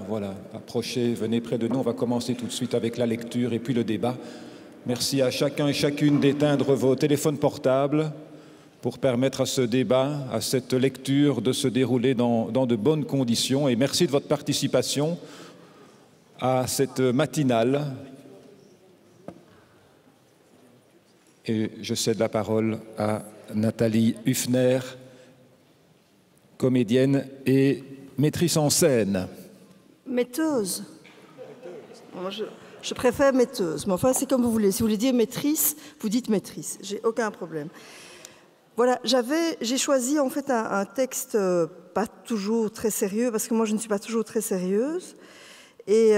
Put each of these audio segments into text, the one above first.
Voilà, approchez, venez près de nous. On va commencer tout de suite avec la lecture et puis le débat. Merci à chacun et chacune d'éteindre vos téléphones portables pour permettre à ce débat, à cette lecture de se dérouler dans de bonnes conditions. Et merci de votre participation à cette matinale. Et je cède la parole à Nathalie Hüfner, comédienne et mettrice en scène. Metteuse. Je préfère metteuse, mais enfin c'est comme vous voulez. Si vous voulez dire maîtrise, vous dites maîtrise. J'ai aucun problème. Voilà, j'ai choisi en fait un texte pas toujours très sérieux, parce que moi je ne suis pas toujours très sérieuse, et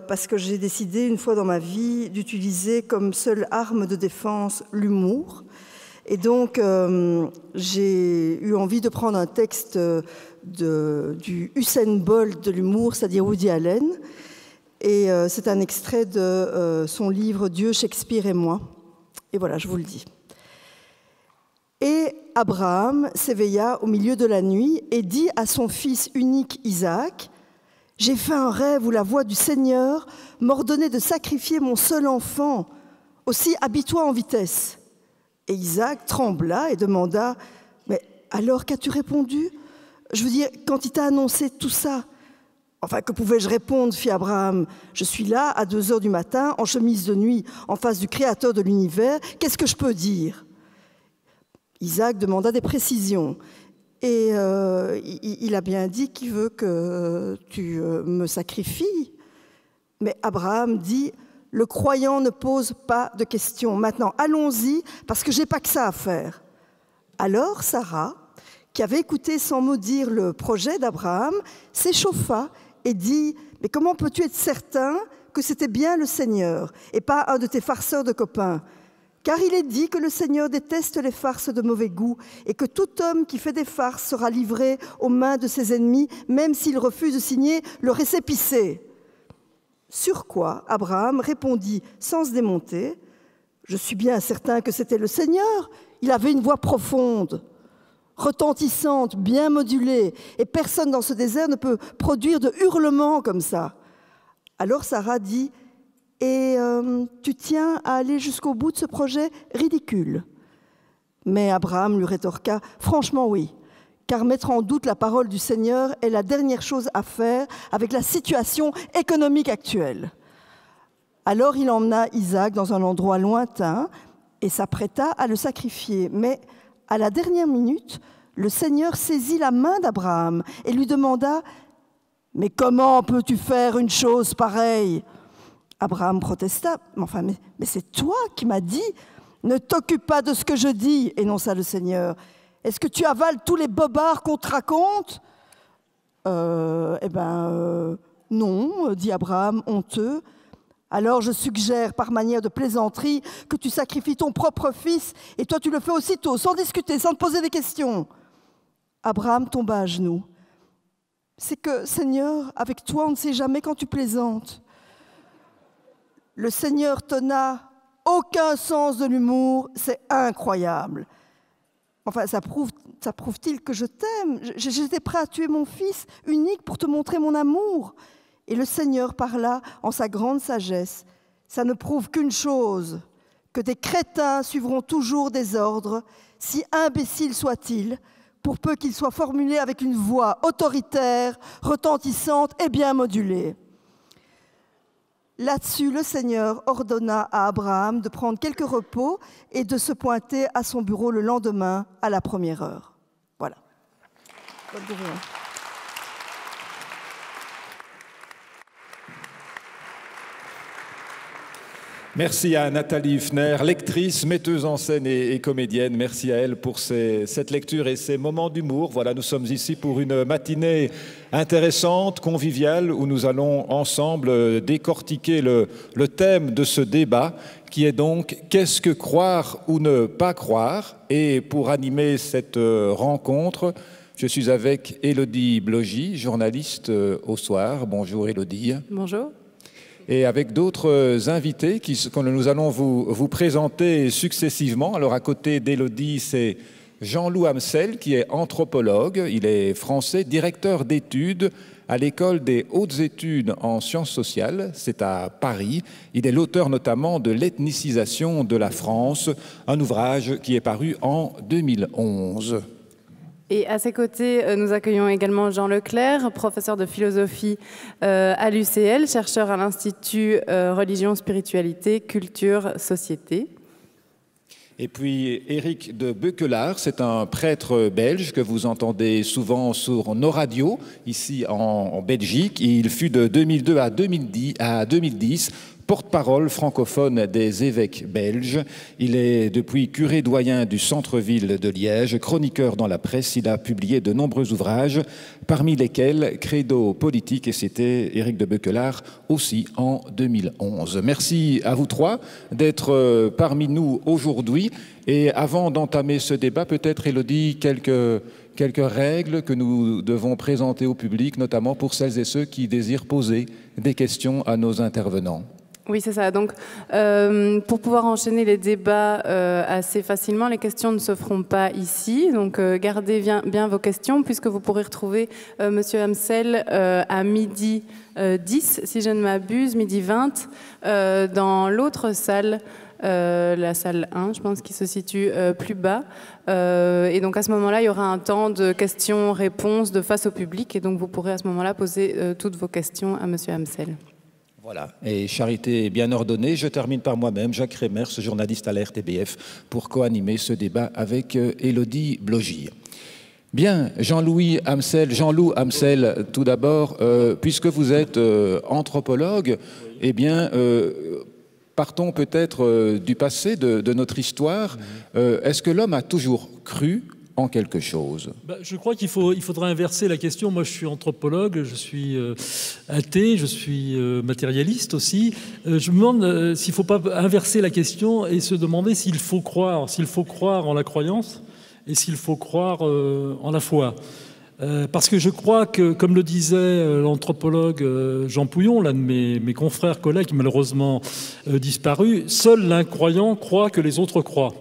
parce que j'ai décidé une fois dans ma vie d'utiliser comme seule arme de défense l'humour. Et donc j'ai eu envie de prendre un texte du Usain Bolt de l'humour, c'est-à-dire Woody Allen. Et c'est un extrait de son livre « Dieu, Shakespeare et moi ». Et voilà, je vous le dis. « Et Abraham s'éveilla au milieu de la nuit et dit à son fils unique Isaac, « J'ai fait un rêve où la voix du Seigneur m'ordonnait de sacrifier mon seul enfant. Aussi, habille-toi en vitesse. » Et Isaac trembla et demanda, « Mais alors qu'as-tu répondu ? Je veux dire, quand il t'a annoncé tout ça, enfin, que pouvais-je répondre, fit Abraham. Je suis là, à 2 heures du matin, en chemise de nuit, en face du Créateur de l'univers. Qu'est-ce que je peux dire ?» Isaac demanda des précisions. Et il a bien dit qu'il veut que tu me sacrifies. Mais Abraham dit, « Le croyant ne pose pas de questions. Maintenant, allons-y, parce que je n'ai pas que ça à faire. » Alors, Sarah, qui avait écouté sans mot dire le projet d'Abraham, s'échauffa et dit « Mais comment peux-tu être certain que c'était bien le Seigneur et pas un de tes farceurs de copains ? Car il est dit que le Seigneur déteste les farces de mauvais goût et que tout homme qui fait des farces sera livré aux mains de ses ennemis, même s'il refuse de signer le récépissé. » Sur quoi Abraham répondit sans se démonter « Je suis bien certain que c'était le Seigneur. Il avait une voix profonde, retentissante, bien modulée, et personne dans ce désert ne peut produire de hurlements comme ça. » Alors Sarah dit « Et tu tiens à aller jusqu'au bout de ce projet ridicule ?» Mais Abraham lui rétorqua « Franchement oui, car mettre en doute la parole du Seigneur est la dernière chose à faire avec la situation économique actuelle. » Alors il emmena Isaac dans un endroit lointain et s'apprêta à le sacrifier. Mais à la dernière minute, le Seigneur saisit la main d'Abraham et lui demanda « Mais comment peux-tu faire une chose pareille ?» Abraham protesta « Mais c'est toi qui m'as dit « Ne t'occupe pas de ce que je dis », énonça le Seigneur. « Est-ce que tu avales tous les bobards qu'on te raconte ?»« Non, » dit Abraham, honteux. « Alors je suggère, par manière de plaisanterie, que tu sacrifies ton propre fils, et toi tu le fais aussitôt, sans discuter, sans te poser des questions. » Abraham tomba à genoux. « C'est que, Seigneur, avec toi, on ne sait jamais quand tu plaisantes. » Le Seigneur tonna aucun sens de l'humour, c'est incroyable. Enfin, ça prouve-t-il que je t'aime? J'étais prêt à tuer mon fils unique pour te montrer mon amour. Et le Seigneur parla en sa grande sagesse. Ça ne prouve qu'une chose, que des crétins suivront toujours des ordres, si imbéciles soient-ils, pour peu qu'ils soient formulés avec une voix autoritaire, retentissante et bien modulée. Là-dessus, le Seigneur ordonna à Abraham de prendre quelques repos et de se pointer à son bureau le lendemain à la 1re heure. Voilà. Bonne journée. Merci à Nathalie Hüfner, lectrice, metteuse en scène et comédienne. Merci à elle pour cette lecture et ces moments d'humour. Voilà, nous sommes ici pour une matinée intéressante, conviviale, où nous allons ensemble décortiquer le thème de ce débat, qui est donc « Qu'est-ce que croire ou ne pas croire ?» Et pour animer cette rencontre, Je suis avec Élodie Blogy, journaliste au Soir. Bonjour Élodie. Bonjour. Et avec d'autres invités que nous allons vous présenter successivement. Alors à côté d'Élodie, c'est Jean-Loup Amsel qui est anthropologue. Il est français, directeur d'études à l'École des hautes études en sciences sociales, c'est à Paris. Il est l'auteur notamment de l'ethnicisation de la France, un ouvrage qui est paru en 2011. Et à ses côtés, nous accueillons également Jean Leclerc, professeur de philosophie à l'UCL, chercheur à l'Institut Religion, Spiritualité, Culture, Société. Et puis Éric de Beuquelaar, c'est un prêtre belge que vous entendez souvent sur nos radios, ici en Belgique. Il fut de 2002 à 2010 porte-parole francophone des évêques belges. Il est depuis curé doyen du centre-ville de Liège, chroniqueur dans la presse. Il a publié de nombreux ouvrages, parmi lesquels Credo politique, et c'était Éric de Beuquelaar aussi en 2011. Merci à vous trois d'être parmi nous aujourd'hui. Et avant d'entamer ce débat, peut-être, Élodie, quelques règles que nous devons présenter au public, notamment pour celles et ceux qui désirent poser des questions à nos intervenants. Oui, c'est ça. Donc, pour pouvoir enchaîner les débats assez facilement, les questions ne se feront pas ici. Donc, gardez bien vos questions, puisque vous pourrez retrouver Monsieur Amsel à midi 10, si je ne m'abuse, midi 20, dans l'autre salle, la salle 1, je pense, qui se situe plus bas. Et donc, à ce moment-là, il y aura un temps de questions-réponses de face au public. Et donc, vous pourrez à ce moment-là poser toutes vos questions à Monsieur Amsel. Voilà, et charité bien ordonnée, je termine par moi-même, Jacques Reymers, journaliste à la RTBF, pour co-animer ce débat avec Élodie Blogy. Bien, Jean-Loup Amsel, tout d'abord, puisque vous êtes anthropologue, eh bien, partons peut-être du passé, de notre histoire. Est-ce que l'homme a toujours cru en quelque chose? Je crois qu'il faudra inverser la question. Moi, je suis anthropologue, je suis athée, je suis matérialiste aussi. Je me demande s'il ne faut pas inverser la question et se demander s'il faut croire en la croyance et s'il faut croire en la foi. Parce que je crois que, comme le disait l'anthropologue Jean Pouillon, l'un de mes confrères, collègues, malheureusement disparu, seul l'incroyant croit que les autres croient.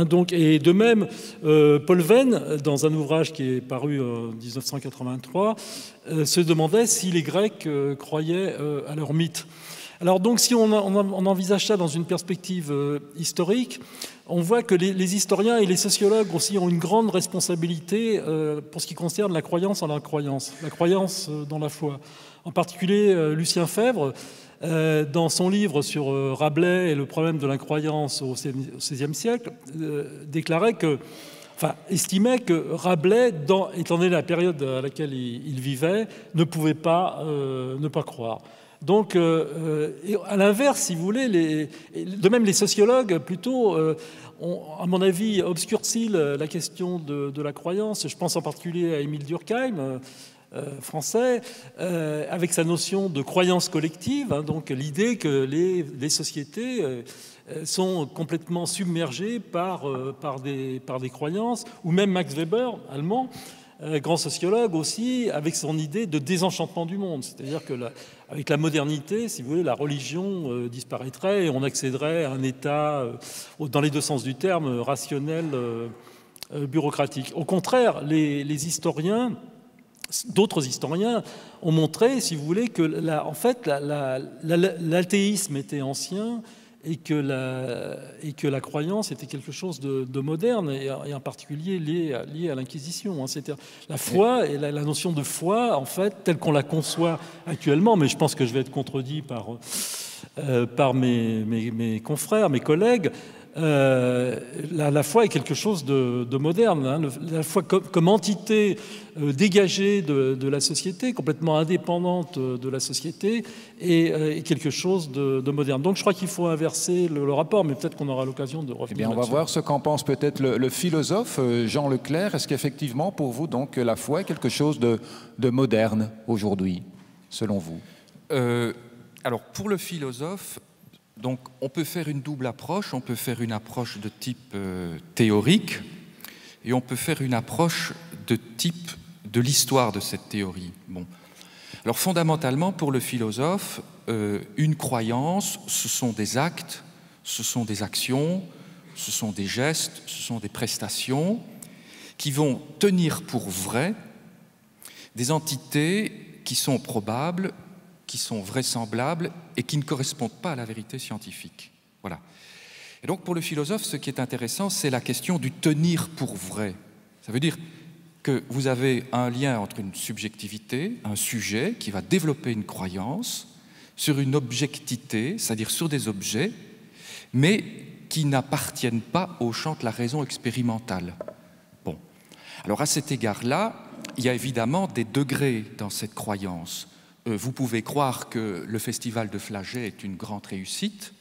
Donc, et de même, Paul Venn, dans un ouvrage qui est paru en 1983, se demandait si les Grecs croyaient à leur mythe. Alors donc, si on envisage ça dans une perspective historique, on voit que les historiens et les sociologues aussi ont une grande responsabilité pour ce qui concerne la croyance en la croyance dans la foi. En particulier, Lucien Febvre, dans son livre sur Rabelais et le problème de l'incroyance au XVIe siècle, estimait que Rabelais, étant donné la période à laquelle il vivait, ne pouvait pas ne pas croire. Donc, à l'inverse, si vous voulez, de même les sociologues, plutôt, ont, à mon avis, obscurci la question de la croyance. Je pense en particulier à Émile Durkheim, français, avec sa notion de croyance collective, donc l'idée que les sociétés sont complètement submergées par des croyances, ou même Max Weber, allemand, grand sociologue aussi, avec son idée de désenchantement du monde. C'est-à-dire que avec la modernité, si vous voulez, la religion disparaîtrait et on accéderait à un état, dans les deux sens du terme, rationnel, bureaucratique. Au contraire, les historiens, d'autres historiens ont montré, si vous voulez, que l'athéisme était ancien et que la croyance était quelque chose de moderne et en particulier lié à l'Inquisition. C'est-à-dire la foi et la notion de foi, en fait, telle qu'on la conçoit actuellement, mais je pense que je vais être contredit par mes confrères, mes collègues. La foi est quelque chose de moderne. La foi comme entité dégagée de la société, complètement indépendante de la société, est quelque chose de moderne. Donc je crois qu'il faut inverser le rapport, mais peut-être qu'on aura l'occasion de revenir là-dessus. On va voir ce qu'en pense peut-être le philosophe Jean Leclerc. Est-ce qu'effectivement, pour vous, donc, la foi est quelque chose de moderne aujourd'hui, selon vous? Alors, pour le philosophe, donc, on peut faire une double approche. On peut faire une approche de type théorique et on peut faire une approche type de l'histoire de cette théorie. Bon. Alors fondamentalement, pour le philosophe, une croyance, ce sont des actes, ce sont des actions, ce sont des gestes, ce sont des prestations qui vont tenir pour vraies des entités qui sont probables, qui sont vraisemblables et qui ne correspondent pas à la vérité scientifique. Voilà. Et donc pour le philosophe, ce qui est intéressant, c'est la question du tenir pour vrai. Ça veut dire que vous avez un lien entre une subjectivité, un sujet qui va développer une croyance sur une objectivité, c'est-à-dire sur des objets, mais qui n'appartiennent pas au champ de la raison expérimentale. Bon. Alors à cet égard-là, il y a évidemment des degrés dans cette croyance. Vous pouvez croire que le festival de Flagey est une grande réussite,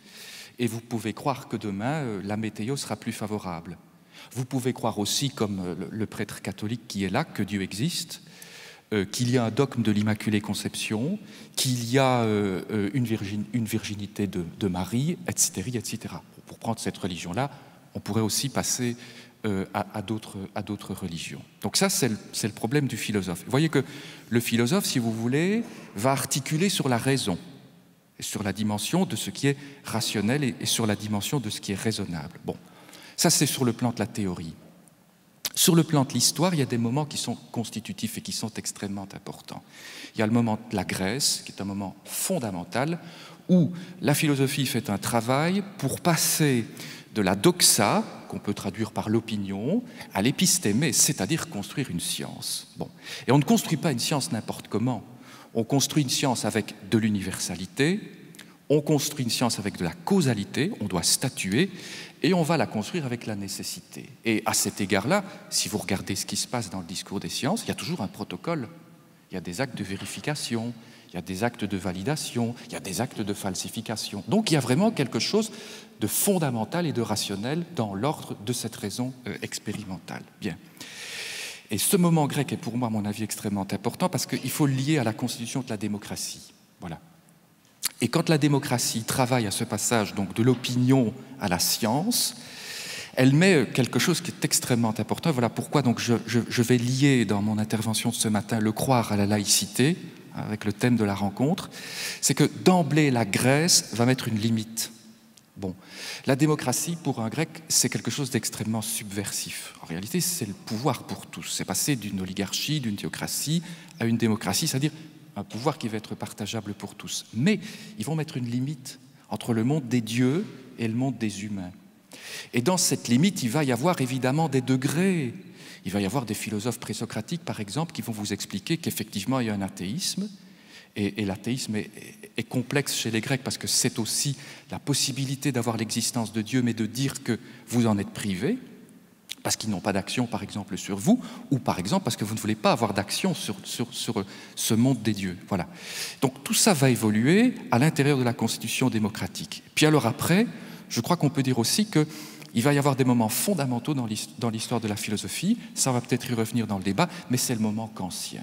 et vous pouvez croire que demain, la météo sera plus favorable. Vous pouvez croire aussi, comme le prêtre catholique qui est là, que Dieu existe, qu'il y a un dogme de l'Immaculée Conception, qu'il y a une virginité de Marie, etc., etc. Pour prendre cette religion-là, on pourrait aussi passer à d'autres religions. Donc ça, c'est le problème du philosophe. Vous voyez que le philosophe, si vous voulez, va articuler sur la raison, et sur la dimension de ce qui est rationnel et sur la dimension de ce qui est raisonnable. Bon, ça c'est sur le plan de la théorie. Sur le plan de l'histoire, il y a des moments qui sont constitutifs et qui sont extrêmement importants. Il y a le moment de la Grèce, qui est un moment fondamental, où la philosophie fait un travail pour passer de la doxa, qu'on peut traduire par l'opinion, à l'épistémé, c'est-à-dire construire une science. Bon. Et on ne construit pas une science n'importe comment. On construit une science avec de l'universalité, on construit une science avec de la causalité, on doit statuer, et on va la construire avec la nécessité. Et à cet égard-là, si vous regardez ce qui se passe dans le discours des sciences, il y a toujours un protocole. Il y a des actes de vérification, il y a des actes de validation, il y a des actes de falsification. Donc il y a vraiment quelque chose de fondamental et de rationnel dans l'ordre de cette raison expérimentale. Bien. Et ce moment grec est pour moi, à mon avis, extrêmement important parce qu'il faut le lier à la constitution de la démocratie. Voilà. Et quand la démocratie travaille à ce passage donc, de l'opinion à la science, elle met quelque chose qui est extrêmement important. Voilà pourquoi donc, je vais lier dans mon intervention de ce matin le croire à la laïcité, avec le thème de la rencontre. C'est que d'emblée, la Grèce va mettre une limite. Bon, la démocratie, pour un grec, c'est quelque chose d'extrêmement subversif. En réalité, c'est le pouvoir pour tous. C'est passer d'une oligarchie, d'une théocratie à une démocratie, c'est-à-dire un pouvoir qui va être partageable pour tous. Mais ils vont mettre une limite entre le monde des dieux et le monde des humains. Et dans cette limite, il va y avoir évidemment des degrés. Il va y avoir des philosophes présocratiques, par exemple, qui vont vous expliquer qu'effectivement, il y a un athéisme. Et l'athéisme est complexe chez les Grecs parce que c'est aussi la possibilité d'avoir l'existence de Dieu, mais de dire que vous en êtes privé, parce qu'ils n'ont pas d'action, par exemple, sur vous, ou par exemple parce que vous ne voulez pas avoir d'action sur ce monde des dieux. Voilà. Donc tout ça va évoluer à l'intérieur de la constitution démocratique. Puis alors après, je crois qu'on peut dire aussi qu'il va y avoir des moments fondamentaux dans l'histoire de la philosophie, ça va peut-être y revenir dans le débat, mais c'est le moment kantien.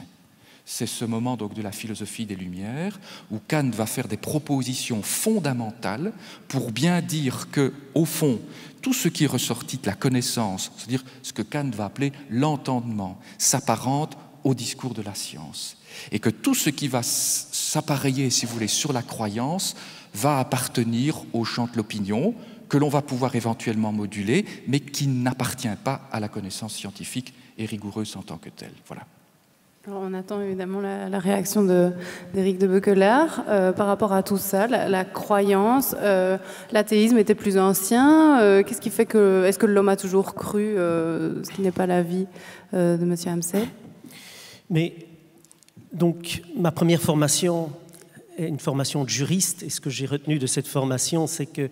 C'est ce moment donc de la philosophie des Lumières où Kant va faire des propositions fondamentales pour bien dire que, au fond, tout ce qui est ressorti de la connaissance, c'est-à-dire ce que Kant va appeler l'entendement, s'apparente au discours de la science. Et que tout ce qui va s'appareiller, si vous voulez, sur la croyance va appartenir au champ de l'opinion, que l'on va pouvoir éventuellement moduler, mais qui n'appartient pas à la connaissance scientifique et rigoureuse en tant que telle. Voilà. Alors on attend évidemment la réaction d'Éric de Beuquelaar par rapport à tout ça, la croyance. L'athéisme était plus ancien. Qu'est-ce qui fait que... Est-ce que l'homme a toujours cru, ce qui n'est pas l'avis de M. Amsel? Mais donc, ma première formation est une formation de juriste. Et ce que j'ai retenu de cette formation, c'est que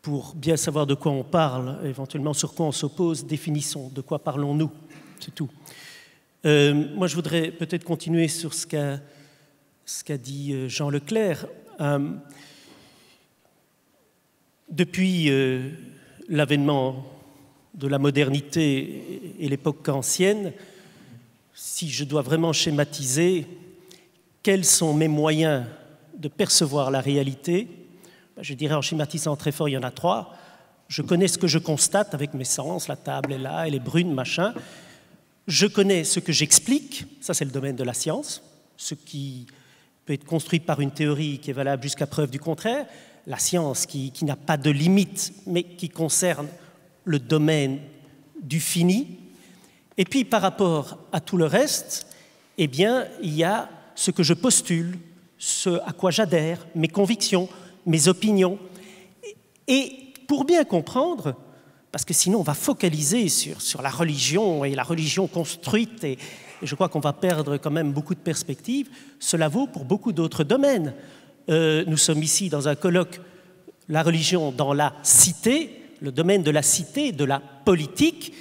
pour bien savoir de quoi on parle, éventuellement sur quoi on s'oppose, définissons de quoi parlons-nous. C'est tout. Moi, je voudrais peut-être continuer sur ce qu'a dit Jean Leclerc. Depuis l'avènement de la modernité et l'époque kantienne, si je dois vraiment schématiser, quels sont mes moyens de percevoir la réalité? Je dirais en schématisant très fort, il y en a 3. Je connais ce que je constate avec mes sens, la table est là, elle est brune, machin. Je connais ce que j'explique, ça c'est le domaine de la science, ce qui peut être construit par une théorie qui est valable jusqu'à preuve du contraire, la science qui n'a pas de limite, mais qui concerne le domaine du fini. Et puis par rapport à tout le reste, eh bien, il y a ce que je postule, ce à quoi j'adhère, mes convictions, mes opinions. Et pour bien comprendre, parce que sinon on va focaliser sur la religion et la religion construite, et je crois qu'on va perdre quand même beaucoup de perspectives, cela vaut pour beaucoup d'autres domaines. Nous sommes ici dans un colloque, la religion dans la cité, le domaine de la cité, de la politique,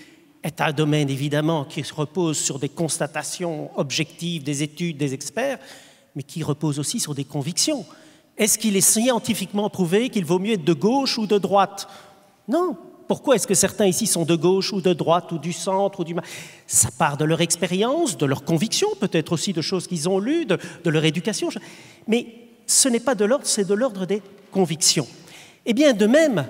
est un domaine évidemment qui repose sur des constatations objectives, des études, des experts, mais qui repose aussi sur des convictions. Est-ce qu'il est scientifiquement prouvé qu'il vaut mieux être de gauche ou de droite? Non. Pourquoi est-ce que certains ici sont de gauche ou de droite ou du centre ou du... Ça part de leur expérience, de leurs convictions, peut-être aussi de choses qu'ils ont lues, de leur éducation. Mais ce n'est pas de l'ordre, c'est de l'ordre des convictions. Eh bien, de même,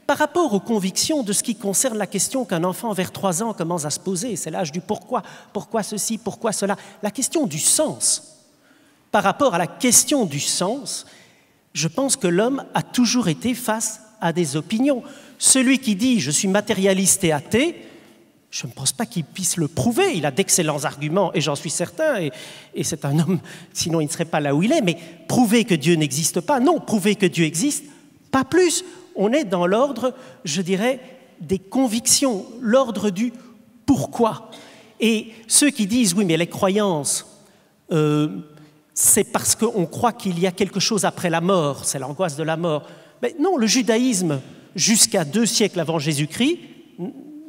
par rapport aux convictions de ce qui concerne la question qu'un enfant vers 3 ans commence à se poser, c'est l'âge du pourquoi, pourquoi ceci, pourquoi cela, la question du sens. Par rapport à la question du sens, je pense que l'homme a toujours été face à des opinions. Celui qui dit « je suis matérialiste et athée », je ne pense pas qu'il puisse le prouver. Il a d'excellents arguments, et j'en suis certain, et c'est un homme, sinon il ne serait pas là où il est, mais prouver que Dieu n'existe pas, non, prouver que Dieu existe, pas plus. On est dans l'ordre, je dirais, des convictions, l'ordre du pourquoi. Et ceux qui disent « oui, mais les croyances, c'est parce qu'on croit qu'il y a quelque chose après la mort, c'est l'angoisse de la mort ». Mais non, le judaïsme, jusqu'à 2 siècles avant Jésus-Christ,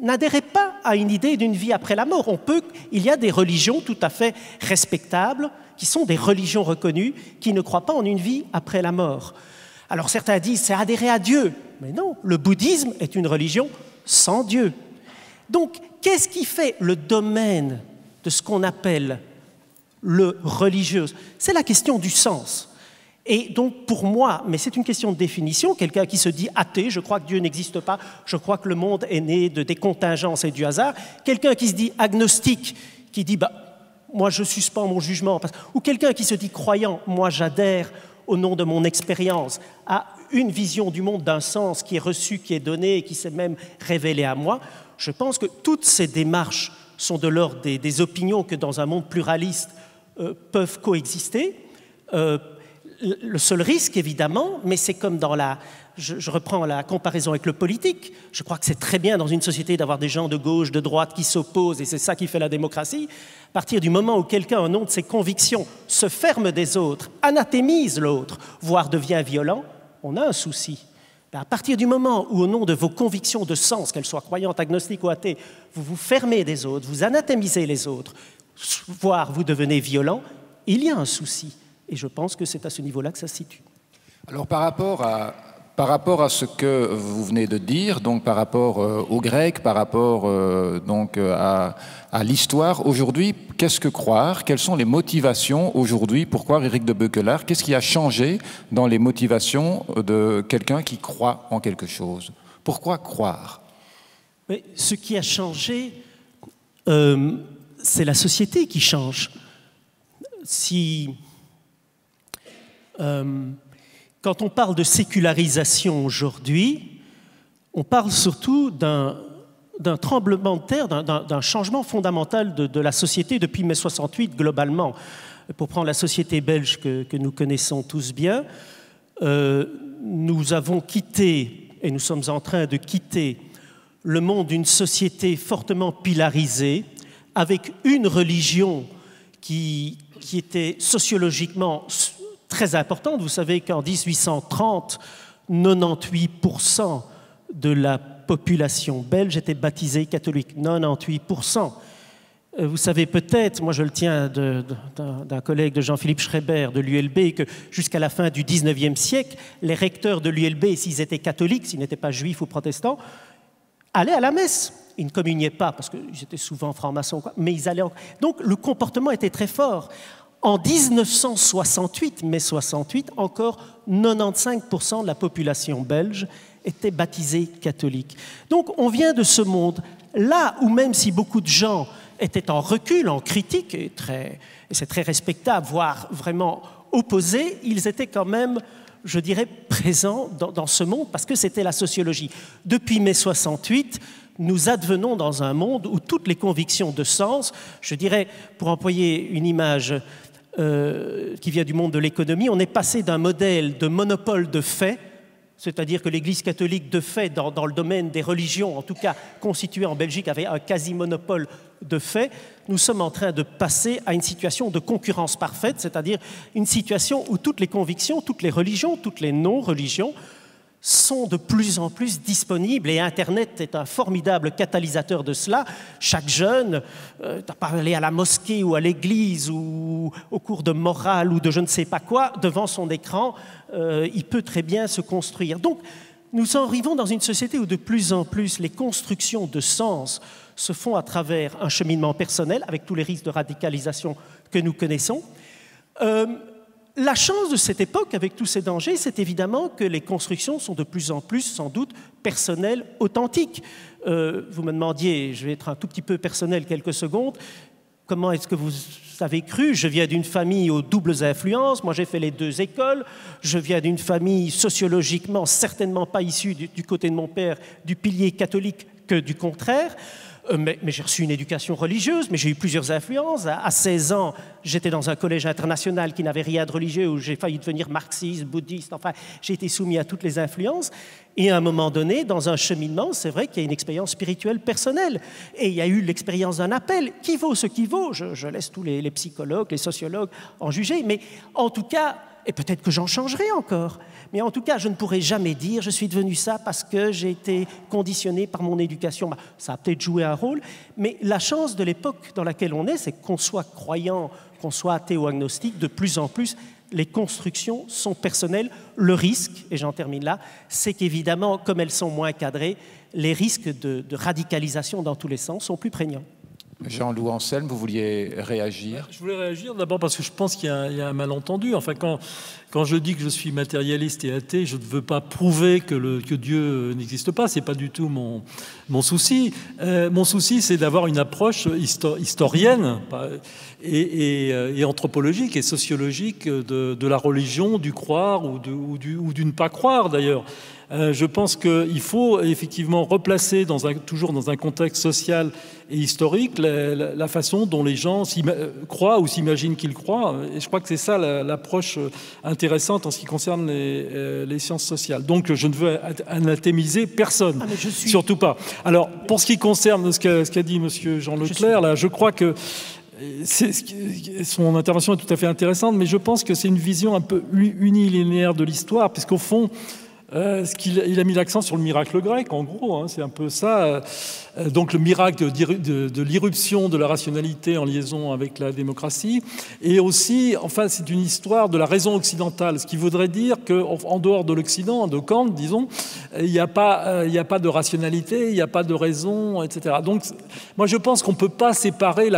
n'adhérait pas à une idée d'une vie après la mort. Il y a des religions tout à fait respectables, qui sont des religions reconnues, qui ne croient pas en une vie après la mort. Alors certains disent c'est adhérer à Dieu, mais non, le bouddhisme est une religion sans Dieu. Donc, qu'est-ce qui fait le domaine de ce qu'on appelle le religieux? C'est la question du sens. Et donc, pour moi, mais c'est une question de définition, quelqu'un qui se dit athée, je crois que Dieu n'existe pas, je crois que le monde est né de des contingences et du hasard, quelqu'un qui se dit agnostique, qui dit moi je suspends mon jugement, ou quelqu'un qui se dit croyant, moi j'adhère au nom de mon expérience à une vision du monde d'un sens qui est reçu, qui est donné, qui s'est même révélé à moi. Je pense que toutes ces démarches sont de l'ordre des opinions que dans un monde pluraliste peuvent coexister. Le seul risque, évidemment, mais c'est comme dans je reprends la comparaison avec le politique, je crois que c'est très bien dans une société d'avoir des gens de gauche, de droite qui s'opposent, et c'est ça qui fait la démocratie. À partir du moment où quelqu'un, au nom de ses convictions, se ferme des autres, anathémise l'autre, voire devient violent, on a un souci. À partir du moment où, au nom de vos convictions de sens, qu'elles soient croyantes, agnostiques ou athées, vous vous fermez des autres, vous anathémisez les autres, voire vous devenez violent, il y a un souci. Et je pense que c'est à ce niveau-là que ça se situe. Alors par rapport à ce que vous venez de dire, donc par rapport aux Grecs, par rapport donc à l'histoire, aujourd'hui, qu'est-ce que croire? Quelles sont les motivations aujourd'hui pour croire Éric de Beuquelaar? Qu'est-ce qui a changé dans les motivations de quelqu'un qui croit en quelque chose? Pourquoi croire? Mais ce qui a changé, c'est la société qui change. Quand on parle de sécularisation aujourd'hui, on parle surtout d'un tremblement de terre, d'un changement fondamental de la société depuis mai 68 globalement. Pour prendre la société belge que nous connaissons tous bien, nous avons quitté, et nous sommes en train de quitter, le monde d'une société fortement pilarisée, avec une religion qui était sociologiquement très importante. Vous savez qu'en 1830, 98% de la population belge était baptisée catholique. 98%. Vous savez peut-être, moi je le tiens d'un collègue de Jean-Philippe Schreiber de l'ULB, que jusqu'à la fin du 19e siècle, les recteurs de l'ULB, s'ils étaient catholiques, s'ils n'étaient pas juifs ou protestants, allaient à la messe. Ils ne communiaient pas, parce qu'ils étaient souvent francs-maçons, mais ils allaient... Donc le comportement était très fort. En 1968, mai 68, encore 95% de la population belge était baptisée catholique. Donc on vient de ce monde, là où même si beaucoup de gens étaient en recul, en critique, et c'est très respectable, voire vraiment opposés, ils étaient quand même, je dirais, présents dans ce monde parce que c'était la sociologie. Depuis mai 68, nous advenons dans un monde où toutes les convictions de sens, je dirais, pour employer une image qui vient du monde de l'économie, on est passé d'un modèle de monopole de fait, c'est-à-dire que l'Église catholique de fait, dans le domaine des religions, en tout cas constituée en Belgique, avait un quasi-monopole de fait. Nous sommes en train de passer à une situation de concurrence parfaite, c'est-à-dire une situation où toutes les convictions, toutes les religions, toutes les non-religions sont de plus en plus disponibles et Internet est un formidable catalyseur de cela. Chaque jeune, aller à la mosquée ou à l'église ou au cours de morale ou de je ne sais pas quoi, devant son écran, il peut très bien se construire. Donc, nous arrivons dans une société où de plus en plus les constructions de sens se font à travers un cheminement personnel, avec tous les risques de radicalisation que nous connaissons. La chance de cette époque, avec tous ces dangers, c'est évidemment que les constructions sont de plus en plus, sans doute, personnelles, authentiques. Vous me demandiez, je vais être un tout petit peu personnel quelques secondes, comment est-ce que vous avez cru? Je viens d'une famille aux doubles influences, moi j'ai fait les deux écoles, je viens d'une famille sociologiquement certainement pas issue du côté de mon père, du pilier catholique que du contraire. Mais j'ai reçu une éducation religieuse, mais j'ai eu plusieurs influences. À 16 ans, j'étais dans un collège international qui n'avait rien de religieux, où j'ai failli devenir marxiste, bouddhiste, enfin, j'ai été soumis à toutes les influences. Et à un moment donné, dans un cheminement, c'est vrai qu'il y a une expérience spirituelle personnelle. Et il y a eu l'expérience d'un appel. Qui vaut ce qui vaut? Je laisse tous les psychologues, les sociologues en juger. Mais en tout cas, et peut-être que j'en changerai encore, mais en tout cas, je ne pourrai jamais dire « je suis devenu ça parce que j'ai été conditionné par mon éducation ». Ça a peut-être joué un rôle, mais la chance de l'époque dans laquelle on est, c'est qu'on soit croyant, qu'on soit athée ou agnostique, de plus en plus, les constructions sont personnelles. Le risque, et j'en termine là, c'est qu'évidemment, comme elles sont moins cadrées, les risques de radicalisation dans tous les sens sont plus prégnants. Jean-Loup Anselme, vous vouliez réagir? Je voulais réagir d'abord parce que je pense qu'il y a un malentendu. Enfin, quand je dis que je suis matérialiste et athée, je ne veux pas prouver que Dieu n'existe pas. Ce n'est pas du tout mon souci. Mon souci, c'est d'avoir une approche historienne et anthropologique et sociologique de la religion, du croire ou du ne pas croire d'ailleurs. Je pense qu'il faut effectivement replacer toujours dans un contexte social et historique la façon dont les gens croient ou s'imaginent qu'ils croient. Et je crois que c'est ça l'approche intéressante en ce qui concerne les sciences sociales. Donc je ne veux anathémiser personne, surtout pas. Alors pour ce qui concerne ce qu'a dit M. Jean Leclerc, là, je crois que son intervention est tout à fait intéressante, mais je pense que c'est une vision un peu unilinéaire de l'histoire, puisqu'au fond, il a mis l'accent sur le miracle grec, en gros, hein, c'est un peu ça. Donc le miracle de l'irruption de la rationalité en liaison avec la démocratie. Et aussi, enfin, c'est une histoire de la raison occidentale, ce qui voudrait dire qu'en dehors de l'Occident, de Kant, disons, il n'y a pas de rationalité, il n'y a pas de raison, etc. Donc moi je pense qu'on ne peut pas séparer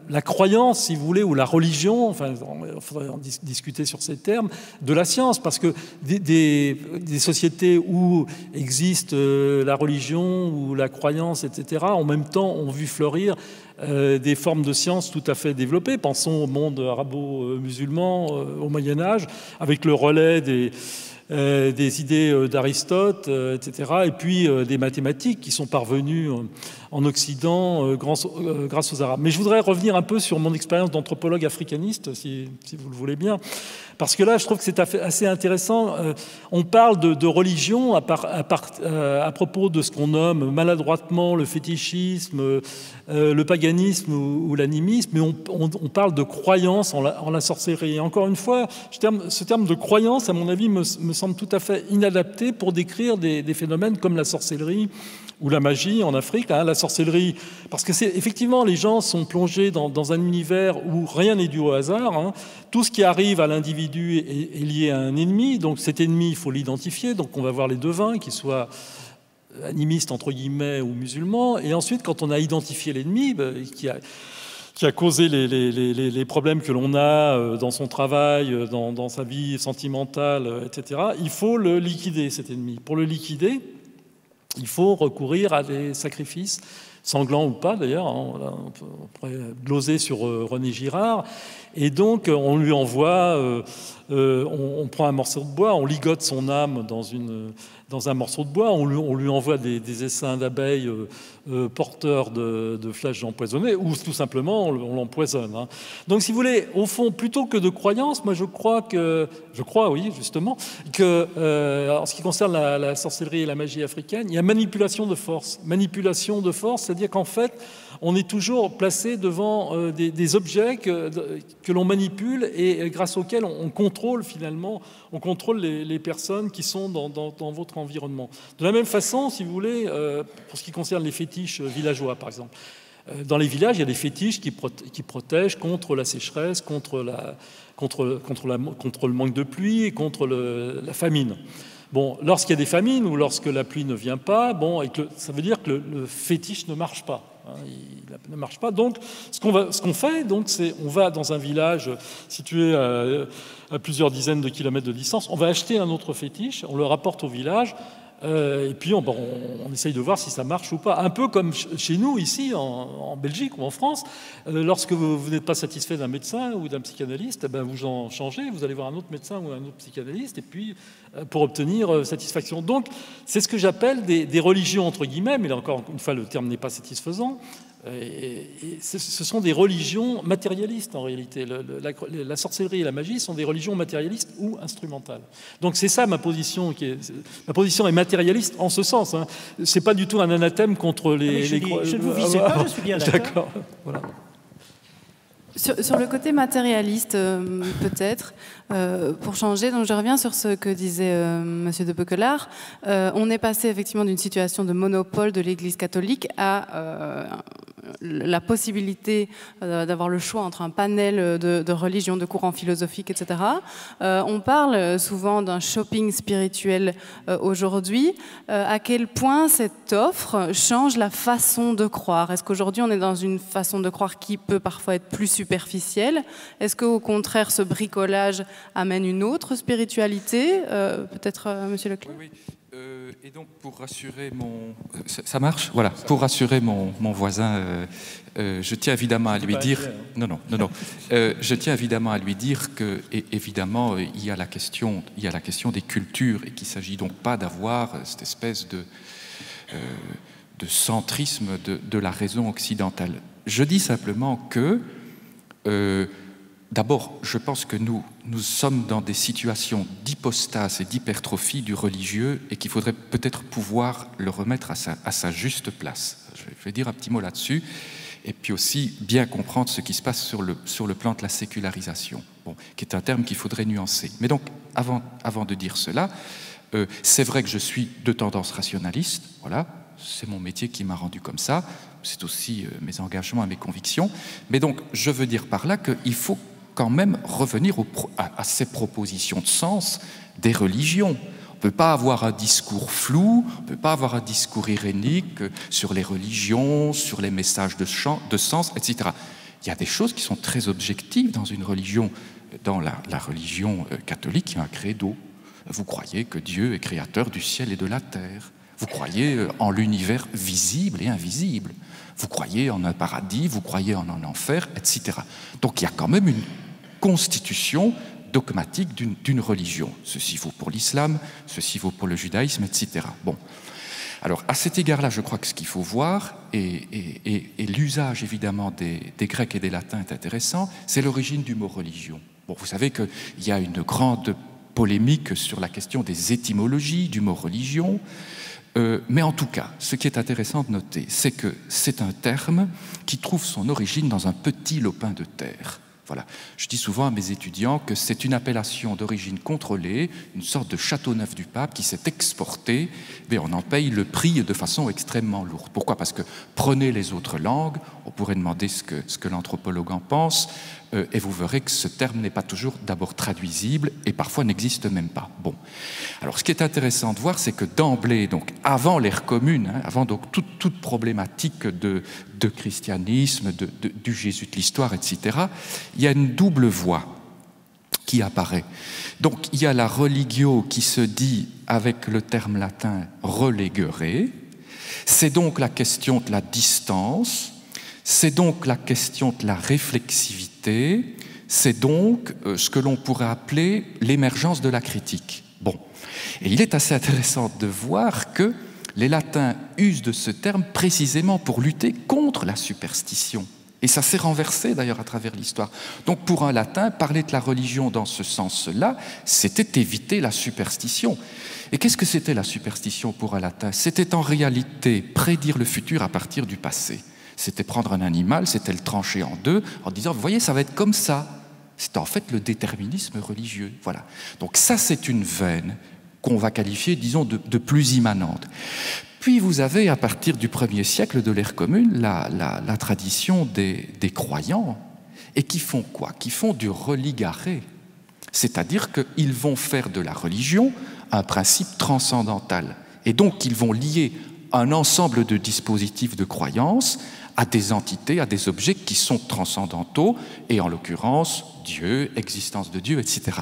la croyance, si vous voulez, ou la religion, enfin, il faudrait en discuter sur ces termes, de la science, parce que des sociétés où existe la religion ou la croyance, etc., en même temps ont vu fleurir des formes de science tout à fait développées. Pensons au monde arabo-musulman au Moyen-Âge, avec le relais des idées d'Aristote, etc., et puis des mathématiques qui sont parvenues en Occident grâce aux Arabes. Mais je voudrais revenir un peu sur mon expérience d'anthropologue africaniste, si vous le voulez bien, parce que là, je trouve que c'est assez intéressant. On parle de religion à propos de ce qu'on nomme maladroitement le fétichisme, le paganisme ou l'animisme, mais on parle de croyance en la sorcellerie. Et encore une fois, ce terme de croyance, à mon avis, me semble tout à fait inadapté pour décrire des phénomènes comme la sorcellerie ou la magie en Afrique. Hein, la sorcellerie, parce que effectivement, les gens sont plongés dans un univers où rien n'est dû au hasard. Hein. Tout ce qui arrive à l'individu est lié à un ennemi, donc cet ennemi, il faut l'identifier. Donc on va voir les devins, qu'ils soient animistes, entre guillemets, ou musulmans. Et ensuite, quand on a identifié l'ennemi, qui a causé les problèmes que l'on a dans son travail, dans sa vie sentimentale, etc., il faut le liquider, cet ennemi. Pour le liquider, il faut recourir à des sacrifices sanglant ou pas d'ailleurs, on pourrait gloser sur René Girard, et donc on lui envoie, on prend un morceau de bois, on ligote son âme dans un morceau de bois, on lui envoie des essaims d'abeilles porteurs de flèches empoisonnées, ou tout simplement on l'empoisonne. Hein. Donc si vous voulez, au fond, plutôt que de croyance, moi je crois, oui, justement, que en ce qui concerne la sorcellerie et la magie africaine, il y a manipulation de force. Manipulation de force, c'est-à-dire qu'en fait, on est toujours placé devant des objets que l'on manipule et grâce auxquels on contrôle finalement, on contrôle les personnes qui sont dans votre environnement. De la même façon, si vous voulez, pour ce qui concerne les fétiches villageois, par exemple, dans les villages, il y a des fétiches qui protègent contre la sécheresse, contre le manque de pluie et contre la famine. Bon, lorsqu'il y a des famines ou lorsque la pluie ne vient pas, ça veut dire que le fétiche ne marche pas. Il ne marche pas. Donc, ce qu'on fait, donc, c'est on va dans un village situé à plusieurs dizaines de kilomètres de distance, on va acheter un autre fétiche, on le rapporte au village, et puis on essaye de voir si ça marche ou pas. Un peu comme chez nous, ici, en Belgique ou en France, lorsque vous n'êtes pas satisfait d'un médecin ou d'un psychanalyste, vous en changez, vous allez voir un autre médecin ou un autre psychanalyste, et puis pour obtenir satisfaction. Donc, c'est ce que j'appelle des religions, entre guillemets, mais là encore une fois, le terme n'est pas satisfaisant. Et ce sont des religions matérialistes en réalité. La sorcellerie et la magie sont des religions matérialistes ou instrumentales. Donc c'est ça ma position. Ma position est matérialiste en ce sens. Hein. C'est pas du tout un anathème contre les. Je ne vous visais pas, je suis bien d'accord. D'accord. Voilà. Sur le côté matérialiste, peut-être, pour changer, donc je reviens sur ce que disait Monsieur de Beuquelaar. On est passé effectivement d'une situation de monopole de l'Église catholique à la possibilité d'avoir le choix entre un panel de religions, de courants philosophiques, etc. On parle souvent d'un shopping spirituel aujourd'hui. À quel point cette offre change la façon de croire? Est-ce qu'aujourd'hui on est dans une façon de croire qui peut parfois être plus superficielle? Est-ce qu'au contraire ce bricolage amène une autre spiritualité? Peut-être Monsieur Leclerc. Oui. Et donc, pour rassurer ça marche ? Voilà. Pour rassurer mon voisin, je tiens évidemment à lui dire... Non. Je tiens évidemment à lui dire que, évidemment, il y a la question des cultures et qu'il ne s'agit donc pas d'avoir cette espèce de centrisme de la raison occidentale. Je dis simplement que... D'abord, je pense que nous sommes dans des situations d'hypostase et d'hypertrophie du religieux et qu'il faudrait peut-être pouvoir le remettre à sa juste place. Je vais dire un petit mot là-dessus et puis aussi bien comprendre ce qui se passe sur le plan de la sécularisation, qui est un terme qu'il faudrait nuancer. Mais donc, avant de dire cela, c'est vrai que je suis de tendance rationaliste, voilà, c'est mon métier qui m'a rendu comme ça, c'est aussi mes engagements et mes convictions, mais donc je veux dire par là qu'il faut quand même revenir à ces propositions de sens des religions. On ne peut pas avoir un discours flou, on ne peut pas avoir un discours irénique sur les religions, sur les messages de sens, etc. Il y a des choses qui sont très objectives dans une religion. Dans la religion catholique, il y a un credo. Vous croyez que Dieu est créateur du ciel et de la terre. Vous croyez en l'univers visible et invisible. Vous croyez en un paradis, vous croyez en un enfer, etc. Donc il y a quand même une constitution dogmatique d'une religion. Ceci vaut pour l'islam, ceci vaut pour le judaïsme, etc. Bon. Alors, à cet égard-là, je crois que ce qu'il faut voir, et l'usage évidemment des Grecs et des Latins est intéressant, c'est l'origine du mot religion. Bon, vous savez qu'il y a une grande polémique sur la question des étymologies du mot religion, mais en tout cas, ce qui est intéressant de noter, c'est que c'est un terme qui trouve son origine dans un petit lopin de terre. Voilà. Je dis souvent à mes étudiants que c'est une appellation d'origine contrôlée, une sorte de Châteauneuf du Pape qui s'est exporté, mais on en paye le prix de façon extrêmement lourde. Pourquoi ? Parce que prenez les autres langues, on pourrait demander ce que l'anthropologue en pense, et vous verrez que ce terme n'est pas toujours d'abord traduisible et parfois n'existe même pas. Bon. Alors, ce qui est intéressant de voir, c'est que d'emblée, donc avant l'ère commune, avant donc toute problématique de christianisme, du Jésus de l'histoire, etc., il y a une double voie qui apparaît. Donc, il y a la religio qui se dit, avec le terme latin, religere, C'est donc la question de la distance, c'est donc la question de la réflexivité, c'est donc ce que l'on pourrait appeler l'émergence de la critique. Bon, et il est assez intéressant de voir que les latins usent de ce terme précisément pour lutter contre la superstition. Et ça s'est renversé d'ailleurs à travers l'histoire. Donc pour un latin, parler de la religion dans ce sens-là, c'était éviter la superstition. Et qu'est-ce que c'était la superstition pour un latin? C'était en réalité prédire le futur à partir du passé. C'était prendre un animal, c'était le trancher en deux, en disant, vous voyez, ça va être comme ça. C'est en fait le déterminisme religieux. Voilà. Donc ça, c'est une veine qu'on va qualifier, disons, de plus immanente. Puis vous avez, à partir du 1er siècle de l'ère commune, la tradition des croyants, et qui font quoi? Qui font du religare. C'est-à-dire qu'ils vont faire de la religion un principe transcendantal. Et donc, ils vont lier un ensemble de dispositifs de croyance à des entités, à des objets qui sont transcendantaux, et en l'occurrence, Dieu, existence de Dieu, etc.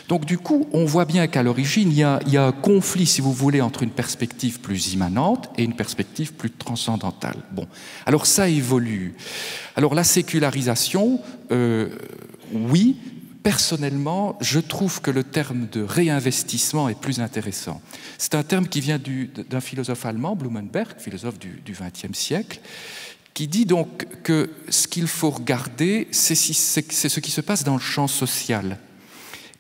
Donc du coup, on voit bien qu'à l'origine, il y a un conflit, si vous voulez, entre une perspective plus immanente et une perspective plus transcendantale. Bon, alors ça évolue. Alors la sécularisation, oui, personnellement, je trouve que le terme de réinvestissement est plus intéressant. C'est un terme qui vient d'un philosophe allemand, Blumenberg, philosophe du XXe siècle, qui dit donc que ce qu'il faut regarder, c'est ce qui se passe dans le champ social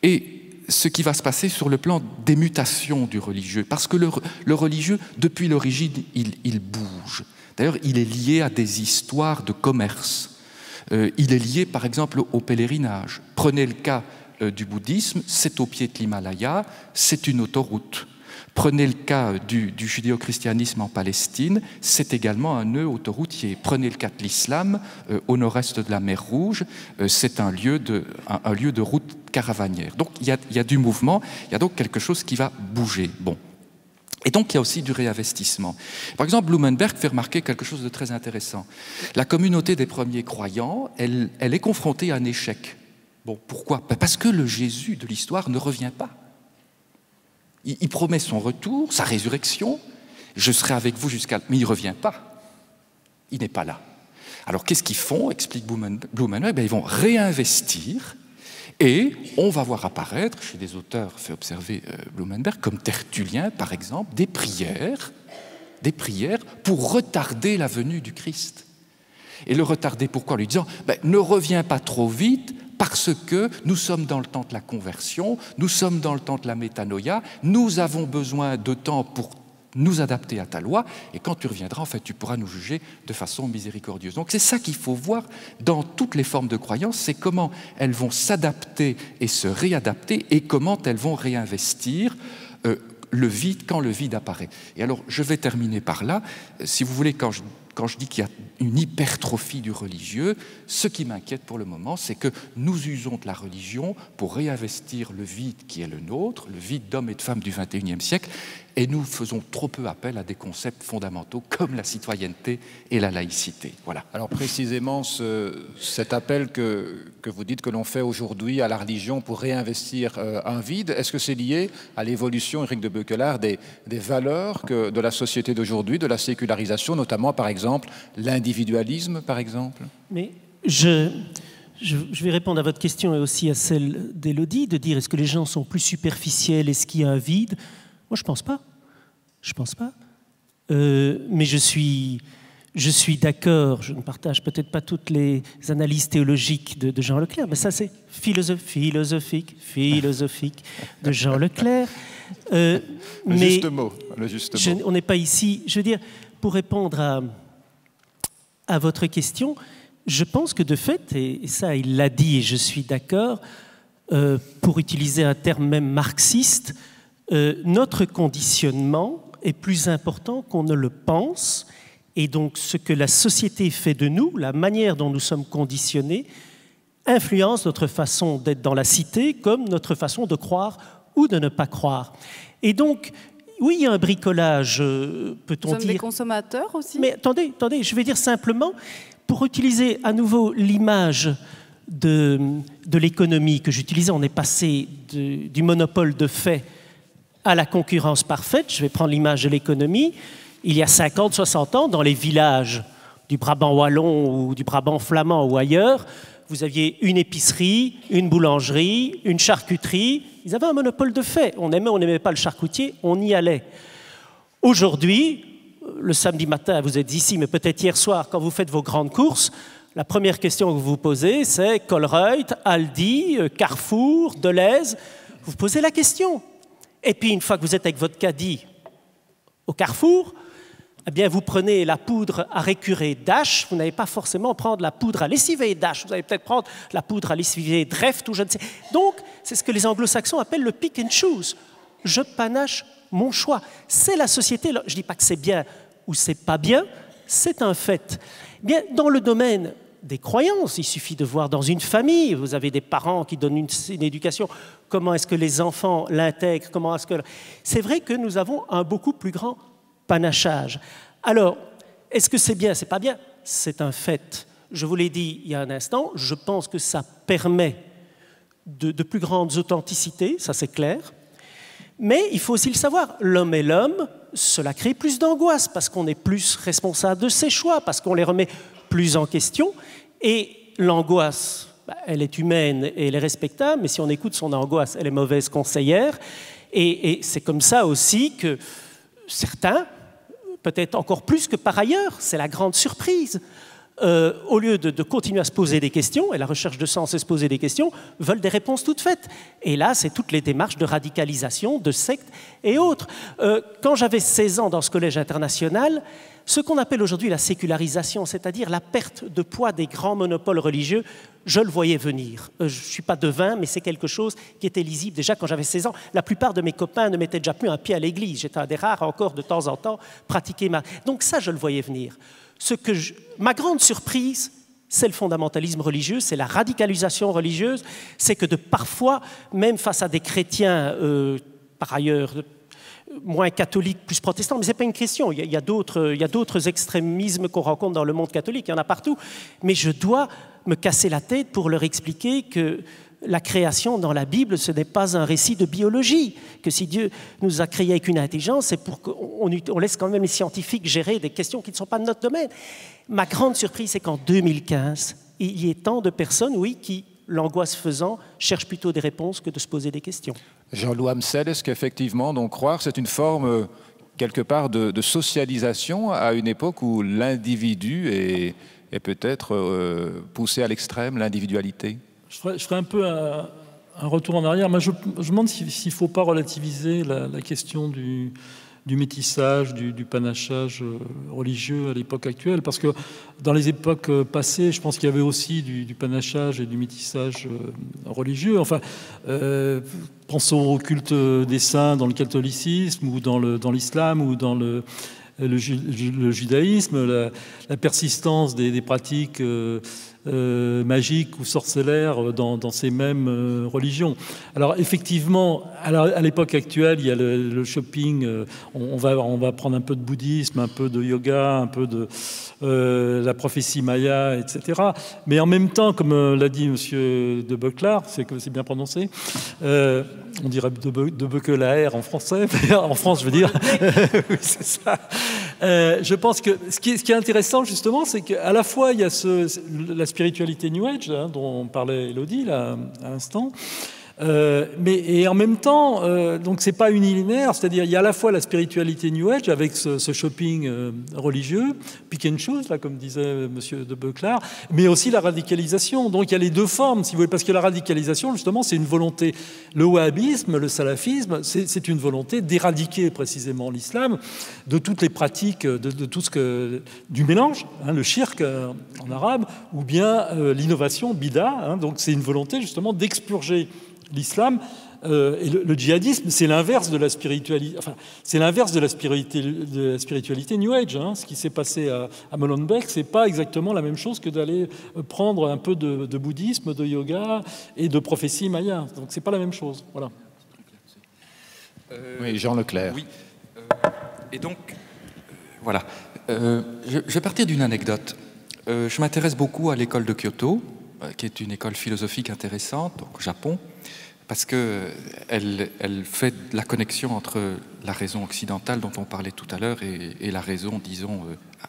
et ce qui va se passer sur le plan des mutations du religieux. Parce que le religieux, depuis l'origine, il bouge. D'ailleurs, il est lié à des histoires de commerce. Il est lié, par exemple, au pèlerinage. Prenez le cas du bouddhisme, c'est au pied de l'Himalaya, c'est une autoroute. Prenez le cas du judéo-christianisme en Palestine, c'est également un nœud autoroutier. Prenez le cas de l'islam au nord-est de la mer Rouge, c'est un lieu de route caravanière. Donc il y a du mouvement, il y a donc quelque chose qui va bouger. Bon. Et donc il y a aussi du réinvestissement. Par exemple, Blumenberg fait remarquer quelque chose de très intéressant. La communauté des premiers croyants, elle est confrontée à un échec. Bon, pourquoi? Parce que le Jésus de l'histoire ne revient pas. Il promet son retour, sa résurrection, je serai avec vous jusqu'à... Mais il ne revient pas. Il n'est pas là. Alors qu'est-ce qu'ils font, explique Blumenberg? Ils vont réinvestir et on va voir apparaître, chez des auteurs fait observer Blumenberg, comme Tertullien par exemple, des prières pour retarder la venue du Christ. Et le retarder pourquoi? En lui disant, ne reviens pas trop vite, parce que nous sommes dans le temps de la conversion, nous sommes dans le temps de la métanoïa, nous avons besoin de temps pour nous adapter à ta loi, et quand tu reviendras, en fait, tu pourras nous juger de façon miséricordieuse. Donc c'est ça qu'il faut voir dans toutes les formes de croyance, c'est comment elles vont s'adapter et se réadapter, et comment elles vont réinvestir le vide quand le vide apparaît. Et alors, je vais terminer par là. Si vous voulez, quand je dis qu'il y a une hypertrophie du religieux, ce qui m'inquiète pour le moment, c'est que nous usons de la religion pour réinvestir le vide qui est le nôtre, le vide d'hommes et de femmes du XXIe siècle, et nous faisons trop peu appel à des concepts fondamentaux comme la citoyenneté et la laïcité. Voilà. Alors précisément, cet appel que vous dites que l'on fait aujourd'hui à la religion pour réinvestir un vide, est-ce que c'est lié à l'évolution, Éric de Beuquelaert, des valeurs de la société d'aujourd'hui, de la sécularisation, notamment par exemple l'individualisme, par exemple? Mais je vais répondre à votre question et aussi à celle d'Élodie, de dire est-ce que les gens sont plus superficiels, est-ce qu'il y a un vide? Moi, je ne pense pas. Je ne pense pas. Mais je suis d'accord, je ne partage peut-être pas toutes les analyses théologiques de Jean Leclerc, mais ça c'est philosophique de Jean Leclerc. Le juste mot. On n'est pas ici. Je veux dire, pour répondre à votre question, je pense que de fait, et ça il l'a dit et je suis d'accord, pour utiliser un terme même marxiste, notre conditionnement est plus important qu'on ne le pense, et donc ce que la société fait de nous, la manière dont nous sommes conditionnés, influence notre façon d'être dans la cité comme notre façon de croire ou de ne pas croire. Et donc, oui, il y a un bricolage, peut-on dire... Nous sommes des consommateurs aussi? Mais attendez, je vais dire simplement, pour utiliser à nouveau l'image de l'économie que j'utilisais, on est passé du monopole de fait à la concurrence parfaite. Je vais prendre l'image de l'économie. il y a 50, 60 ans, dans les villages du Brabant wallon ou du Brabant flamand ou ailleurs, vous aviez une épicerie, une boulangerie, une charcuterie. Ils avaient un monopole de fait. On aimait, on n'aimait pas le charcutier, on y allait. Aujourd'hui, le samedi matin, vous êtes ici, mais peut-être hier soir, quand vous faites vos grandes courses, la première question que vous vous posez, c'est Colruyt, Aldi, Carrefour, Delhaize. Vous posez la question. Et puis, une fois que vous êtes avec votre caddie au Carrefour, eh bien, vous prenez la poudre à récurer Dash, vous n'allez pas forcément prendre la poudre à lessiver Dash, vous allez peut-être prendre la poudre à lessiver Dreft ou je ne sais. Donc, c'est ce que les anglo-saxons appellent le pick and choose. Je panache mon choix. C'est la société, je ne dis pas que c'est bien ou c'est pas bien, c'est un fait. Bien, dans le domaine des croyances, il suffit de voir dans une famille, vous avez des parents qui donnent une éducation, comment est-ce que les enfants l'intègrent, comment est-ce que... C'est vrai que nous avons un beaucoup plus grand panachage. Alors, est-ce que c'est bien, c'est pas bien? C'est un fait. Je vous l'ai dit il y a un instant, je pense que ça permet de plus grandes authenticités, ça c'est clair. Mais il faut aussi le savoir, l'homme est l'homme, cela crée plus d'angoisse parce qu'on est plus responsable de ses choix, parce qu'on les remet plus en question. Et l'angoisse, elle est humaine et elle est respectable, mais si on écoute son angoisse, elle est mauvaise conseillère. Et c'est comme ça aussi que certains, peut-être encore plus que par ailleurs, c'est la grande surprise, au lieu de continuer à se poser des questions, et la recherche de sens c'est se poser des questions, veulent des réponses toutes faites. Et là, c'est toutes les démarches de radicalisation, de sectes et autres. Quand j'avais 16 ans dans ce collège international, ce qu'on appelle aujourd'hui la sécularisation, c'est-à-dire la perte de poids des grands monopoles religieux, je le voyais venir. Je ne suis pas devin, mais c'est quelque chose qui était lisible déjà quand j'avais 16 ans. La plupart de mes copains ne mettaient déjà plus un pied à l'église. J'étais un des rares encore de temps en temps pratiquer ma... Donc ça, je le voyais venir. Ma grande surprise, c'est le fondamentalisme religieux, c'est la radicalisation religieuse, c'est que parfois, même face à des chrétiens, par ailleurs, moins catholiques, plus protestants, mais ce n'est pas une question, il y a d'autres extrémismes qu'on rencontre dans le monde catholique, il y en a partout, mais je dois me casser la tête pour leur expliquer que la création dans la Bible, ce n'est pas un récit de biologie, que si Dieu nous a créés avec une intelligence, c'est pour qu'on laisse quand même les scientifiques gérer des questions qui ne sont pas de notre domaine. Ma grande surprise, c'est qu'en 2015, il y ait tant de personnes, oui, qui, l'angoisse faisant, cherchent plutôt des réponses que de se poser des questions. Jean-Louis Amsel, est-ce qu'effectivement, donc croire, c'est une forme, quelque part, de socialisation à une époque où l'individu est peut-être poussé à l'extrême, l'individualité? Je ferai un peu un retour en arrière. Moi, je me demande s'il ne faut pas relativiser la question du métissage, du panachage religieux à l'époque actuelle. Parce que dans les époques passées, je pense qu'il y avait aussi du panachage et du métissage religieux. Enfin, pensons au culte des saints dans le catholicisme ou dans l'islam ou dans le judaïsme, la persistance des pratiques magiques ou sorcellaires dans ces mêmes religions. Alors effectivement, à l'époque actuelle, il y a le shopping, on va prendre un peu de bouddhisme, un peu de yoga, un peu de la prophétie maya, etc. Mais en même temps, comme l'a dit M. de Beuclar, c'est bien prononcé, on dirait de Beuclair en français, en France je veux dire, oui, c'est ça. Je pense que ce qui est intéressant justement, c'est qu'à la fois il y a la spiritualité New Age, hein, dont parlait Élodie là, à l'instant, et en même temps, donc c'est pas unilinéaire, c'est-à-dire il y a à la fois la spiritualité New Age avec ce shopping religieux, pick and choose, là, comme disait Monsieur de Beuclar, mais aussi la radicalisation. Donc il y a les deux formes, si vous voulez, parce que la radicalisation, justement, c'est une volonté. Le wahhabisme, le salafisme, c'est une volonté d'éradiquer précisément l'islam de toutes les pratiques, de tout du mélange, hein, le shirk en arabe, ou bien l'innovation, bida. Hein, donc c'est une volonté justement d'expurger l'islam, et le djihadisme, c'est l'inverse de la spiritualité. Enfin, c'est l'inverse de la spiritualité New Age. Hein. Ce qui s'est passé à Molenbeek, c'est pas exactement la même chose que d'aller prendre un peu de bouddhisme, de yoga et de prophétie maya. Donc, c'est pas la même chose. Voilà. Oui, Jean Leclerc. Oui. Et donc, voilà. Je vais partir d'une anecdote. Je m'intéresse beaucoup à l'école de Kyoto, qui est une école philosophique intéressante, donc au Japon, parce qu'elle fait la connexion entre la raison occidentale dont on parlait tout à l'heure et la raison, disons,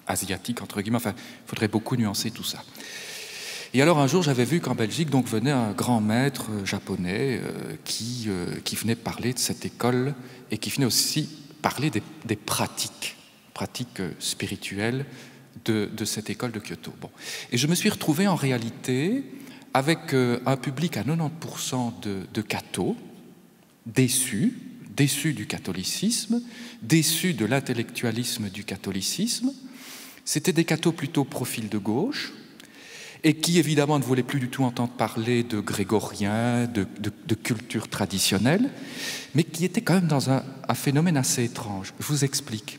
asiatique, entre guillemets. Enfin, il faudrait beaucoup nuancer tout ça. Et alors un jour, j'avais vu qu'en Belgique donc, venait un grand maître japonais qui venait parler de cette école et qui venait aussi parler des pratiques spirituelles de cette école de Kyoto. Bon. Et je me suis retrouvé en réalité avec un public à 90% de cathos, déçus du catholicisme, déçus de l'intellectualisme du catholicisme. C'était des cathos plutôt profil de gauche, et qui évidemment ne voulaient plus du tout entendre parler de grégorien, de culture traditionnelle, mais qui étaient quand même dans un phénomène assez étrange. Je vous explique.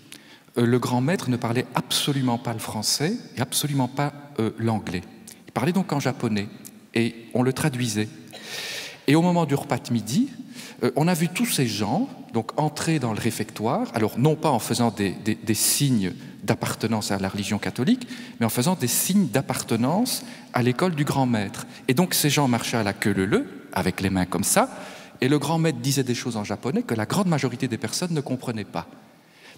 Le grand maître ne parlait absolument pas le français et absolument pas l'anglais. Il parlait donc en japonais, et on le traduisait. Et au moment du repas de midi, on a vu tous ces gens donc entrer dans le réfectoire, alors non pas en faisant des signes d'appartenance à la religion catholique, mais en faisant des signes d'appartenance à l'école du grand maître. Et donc ces gens marchaient à la queue leu-leu, avec les mains comme ça, et le grand maître disait des choses en japonais que la grande majorité des personnes ne comprenaient pas.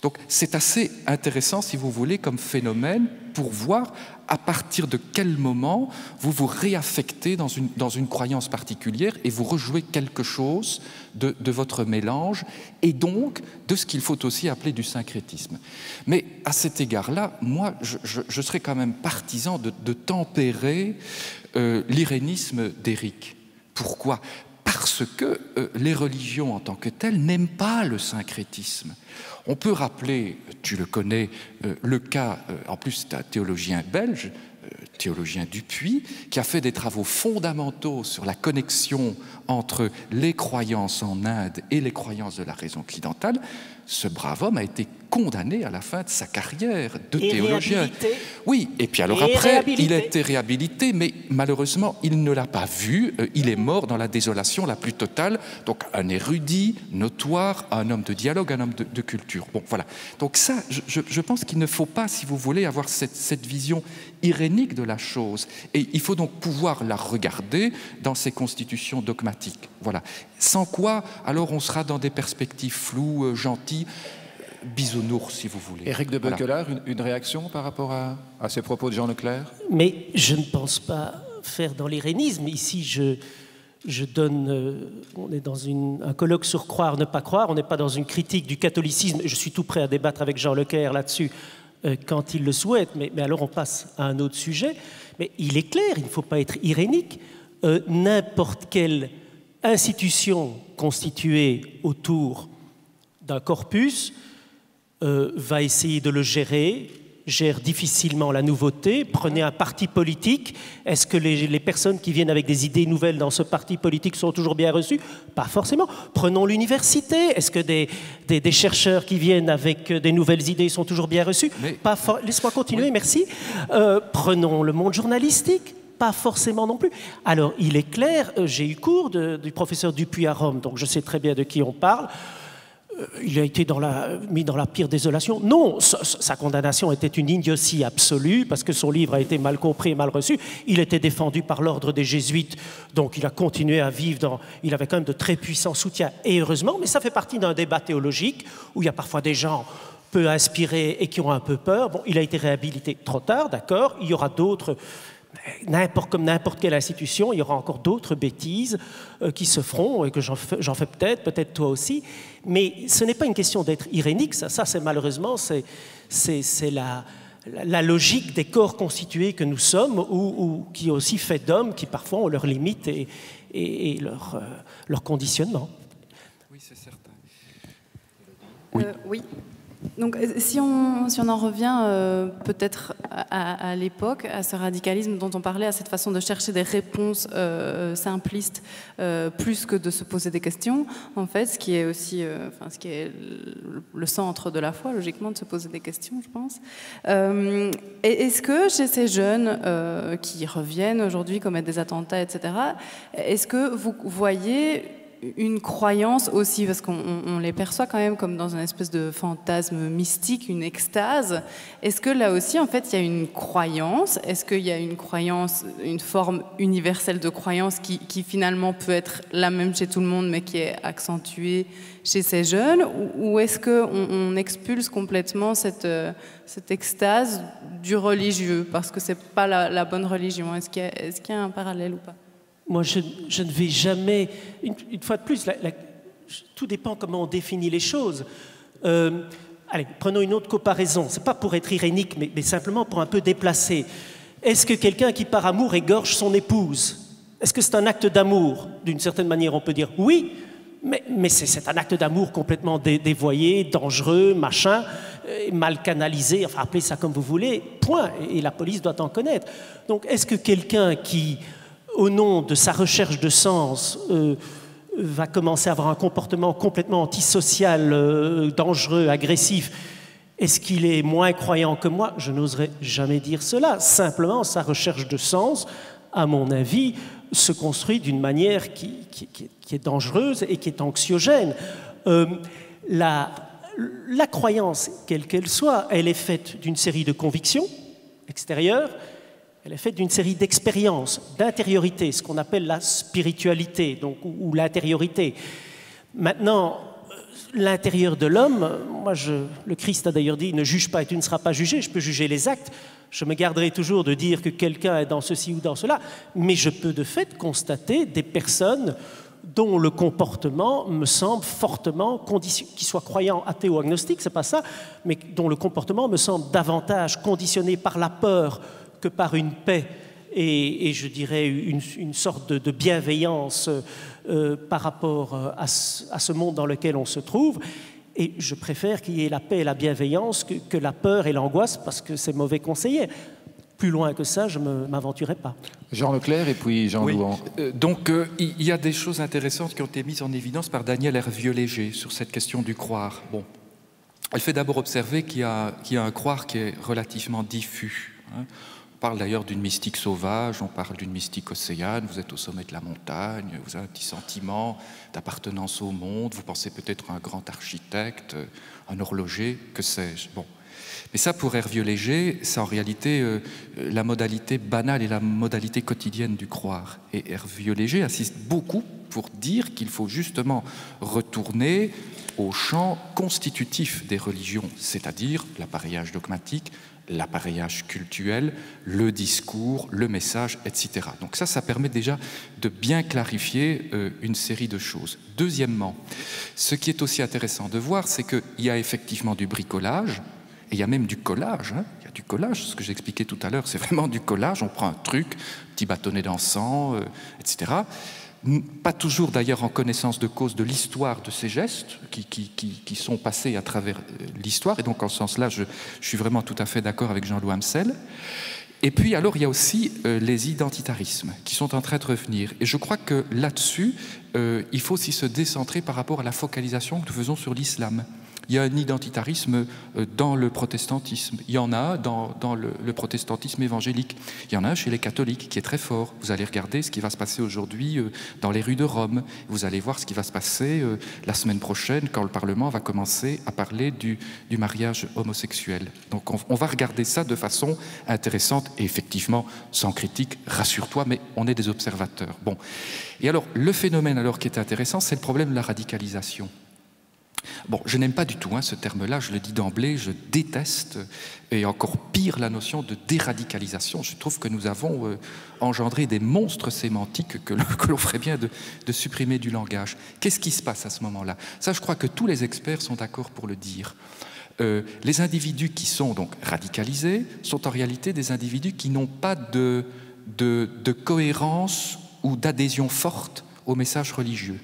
Donc c'est assez intéressant, si vous voulez, comme phénomène, pour voir à partir de quel moment vous vous réaffectez dans une croyance particulière et vous rejouez quelque chose de votre mélange et donc de ce qu'il faut aussi appeler du syncrétisme. Mais à cet égard-là, moi, je serais quand même partisan de tempérer l'irénisme d'Éric. Pourquoi ? Parce que les religions en tant que telles n'aiment pas le syncrétisme. On peut rappeler, tu le connais, le cas, en plus c'est un théologien belge, théologien Dupuis, qui a fait des travaux fondamentaux sur la connexion entre les croyances en Inde et les croyances de la raison occidentale. Ce brave homme a été condamné à la fin de sa carrière de théologien. Oui, et puis alors après, il a été réhabilité, mais malheureusement, il ne l'a pas vu. Il est mort dans la désolation la plus totale. Donc un érudit notoire, un homme de dialogue, un homme de culture. Bon, voilà. Donc ça, je pense qu'il ne faut pas, si vous voulez, avoir cette vision irénique de la chose. Et il faut donc pouvoir la regarder dans ses constitutions dogmatiques. Voilà. Sans quoi, alors on sera dans des perspectives floues, gentilles, bisounours, si vous voulez. Éric de Beuquelaar, voilà. une réaction par rapport à ces propos de Jean Leclerc ? Mais je ne pense pas faire dans l'irénisme. Ici, je donne... on est dans un colloque sur croire, ne pas croire. On n'est pas dans une critique du catholicisme. Je suis tout prêt à débattre avec Jean Leclerc là-dessus quand il le souhaite. Mais alors on passe à un autre sujet. Mais il est clair, il ne faut pas être irénique. N'importe quelle institution constituée autour d'un corpus va essayer de le gérer, gère difficilement la nouveauté. Prenez un parti politique. Est-ce que les personnes qui viennent avec des idées nouvelles dans ce parti politique sont toujours bien reçues? Pas forcément. Prenons l'université. Est-ce que des chercheurs qui viennent avec des nouvelles idées sont toujours bien reçus? Laisse-moi continuer, oui. Merci. Prenons le monde journalistique. Pas forcément non plus. Alors, il est clair, j'ai eu cours du professeur Dupuis à Rome, donc je sais très bien de qui on parle. Il a été mis dans la pire désolation. Non, sa condamnation était une idiotie absolue parce que son livre a été mal compris et mal reçu. Il était défendu par l'ordre des jésuites, donc il a continué à vivre il avait quand même de très puissants soutiens, et heureusement, mais ça fait partie d'un débat théologique où il y a parfois des gens peu inspirés et qui ont un peu peur. Bon, il a été réhabilité trop tard, d'accord, il y aura d'autres... Comme n'importe quelle institution, il y aura encore d'autres bêtises qui se feront et que j'en fais peut-être toi aussi. Mais ce n'est pas une question d'être irénique, ça c'est malheureusement c'est la logique des corps constitués que nous sommes ou qui est aussi fait d'hommes qui parfois ont leurs limites et leur conditionnement. Oui, c'est certain. Oui. Oui. Donc, si on en revient peut-être à l'époque, à ce radicalisme dont on parlait, à cette façon de chercher des réponses simplistes, plus que de se poser des questions, en fait, ce qui est aussi, ce qui est le centre de la foi, logiquement, de se poser des questions, je pense. Est-ce que chez ces jeunes qui reviennent aujourd'hui, commettent des attentats, etc., est-ce que vous voyez une croyance aussi, parce qu'on les perçoit quand même comme dans une espèce de fantasme mystique, une extase. Est-ce que là aussi, en fait, il y a une croyance? Est-ce qu'il y a une croyance, une forme universelle de croyance qui finalement peut être la même chez tout le monde, mais qui est accentuée chez ces jeunes? Ou est-ce qu'on expulse complètement cette extase du religieux, parce que c'est pas la bonne religion? Est-ce qu'il y a un parallèle ou pas? Moi, je ne vais jamais... Une fois de plus, tout dépend comment on définit les choses. Allez, prenons une autre comparaison. Ce n'est pas pour être irénique, mais simplement pour un peu déplacer. Est-ce que quelqu'un qui par amour égorge son épouse, est-ce que c'est un acte d'amour? D'une certaine manière, on peut dire oui, mais c'est un acte d'amour complètement dévoyé, dangereux, machin, mal canalisé, enfin appelez ça comme vous voulez, point. Et la police doit en connaître. Donc, est-ce que quelqu'un qui, au nom de sa recherche de sens, va commencer à avoir un comportement complètement antisocial, dangereux, agressif, est-ce qu'il est moins croyant que moi? Je n'oserais jamais dire cela. Simplement, sa recherche de sens, à mon avis, se construit d'une manière qui est dangereuse et qui est anxiogène. La croyance, quelle qu'elle soit, elle est faite d'une série de convictions extérieures. Elle est faite d'une série d'expériences, d'intériorité, ce qu'on appelle la spiritualité, donc, ou l'intériorité. Maintenant, l'intérieur de l'homme, le Christ a d'ailleurs dit « ne juge pas et tu ne seras pas jugé », je peux juger les actes, je me garderai toujours de dire que quelqu'un est dans ceci ou dans cela, mais je peux de fait constater des personnes dont le comportement me semble fortement conditionné, qu'ils soient croyants, athées ou agnostiques, c'est pas ça, mais dont le comportement me semble davantage conditionné par la peur que par une paix et je dirais une sorte de bienveillance par rapport à ce monde dans lequel on se trouve. Et je préfère qu'il y ait la paix et la bienveillance que la peur et l'angoisse, parce que c'est mauvais conseiller. Plus loin que ça, je ne m'aventurerai pas. Jean Leclerc et puis Jean Louan. Donc, il y a des choses intéressantes qui ont été mises en évidence par Daniel Hervieux-Léger sur cette question du croire. Bon, elle fait d'abord observer qu'il y a un croire qui est relativement diffus. Hein. On parle d'ailleurs d'une mystique sauvage, on parle d'une mystique océane, vous êtes au sommet de la montagne, vous avez un petit sentiment d'appartenance au monde, vous pensez peut-être à un grand architecte, un horloger, que sais-je. Bon. Mais ça, pour Hervieux-Léger, c'est en réalité la modalité banale et la modalité quotidienne du croire. Et Hervieux-Léger insiste beaucoup pour dire qu'il faut justement retourner au champ constitutif des religions, c'est-à-dire l'appareillage dogmatique, l'appareillage cultuel, le discours, le message, etc. Donc ça permet déjà de bien clarifier une série de choses. Deuxièmement, ce qui est aussi intéressant de voir, c'est qu'il y a effectivement du bricolage, et il y a même du collage. Hein. Il y a du collage, ce que j'expliquais tout à l'heure, c'est vraiment du collage. On prend un truc, un petit bâtonnet d'encens, etc. Pas toujours d'ailleurs en connaissance de cause de l'histoire de ces gestes qui sont passés à travers l'histoire. Et donc en ce sens-là, je suis vraiment tout à fait d'accord avec Jean-Louis Amsel. Et puis alors, il y a aussi les identitarismes qui sont en train de revenir. Et je crois que là-dessus, il faut aussi se décentrer par rapport à la focalisation que nous faisons sur l'islam. Il y a un identitarisme dans le protestantisme. Il y en a dans le protestantisme évangélique. Il y en a chez les catholiques qui est très fort. Vous allez regarder ce qui va se passer aujourd'hui dans les rues de Rome. Vous allez voir ce qui va se passer la semaine prochaine quand le Parlement va commencer à parler du mariage homosexuel. Donc on va regarder ça de façon intéressante et effectivement sans critique, rassure-toi, mais on est des observateurs. Bon. Et alors le phénomène alors qui est intéressant, c'est le problème de la radicalisation. Bon, je n'aime pas du tout ce terme-là, je le dis d'emblée, je déteste, et encore pire, la notion de déradicalisation. Je trouve que nous avons engendré des monstres sémantiques que l'on ferait bien de supprimer du langage. Qu'est-ce qui se passe à ce moment-là? Ça, je crois que tous les experts sont d'accord pour le dire. Les individus qui sont donc radicalisés sont en réalité des individus qui n'ont pas de cohérence ou d'adhésion forte au message religieux.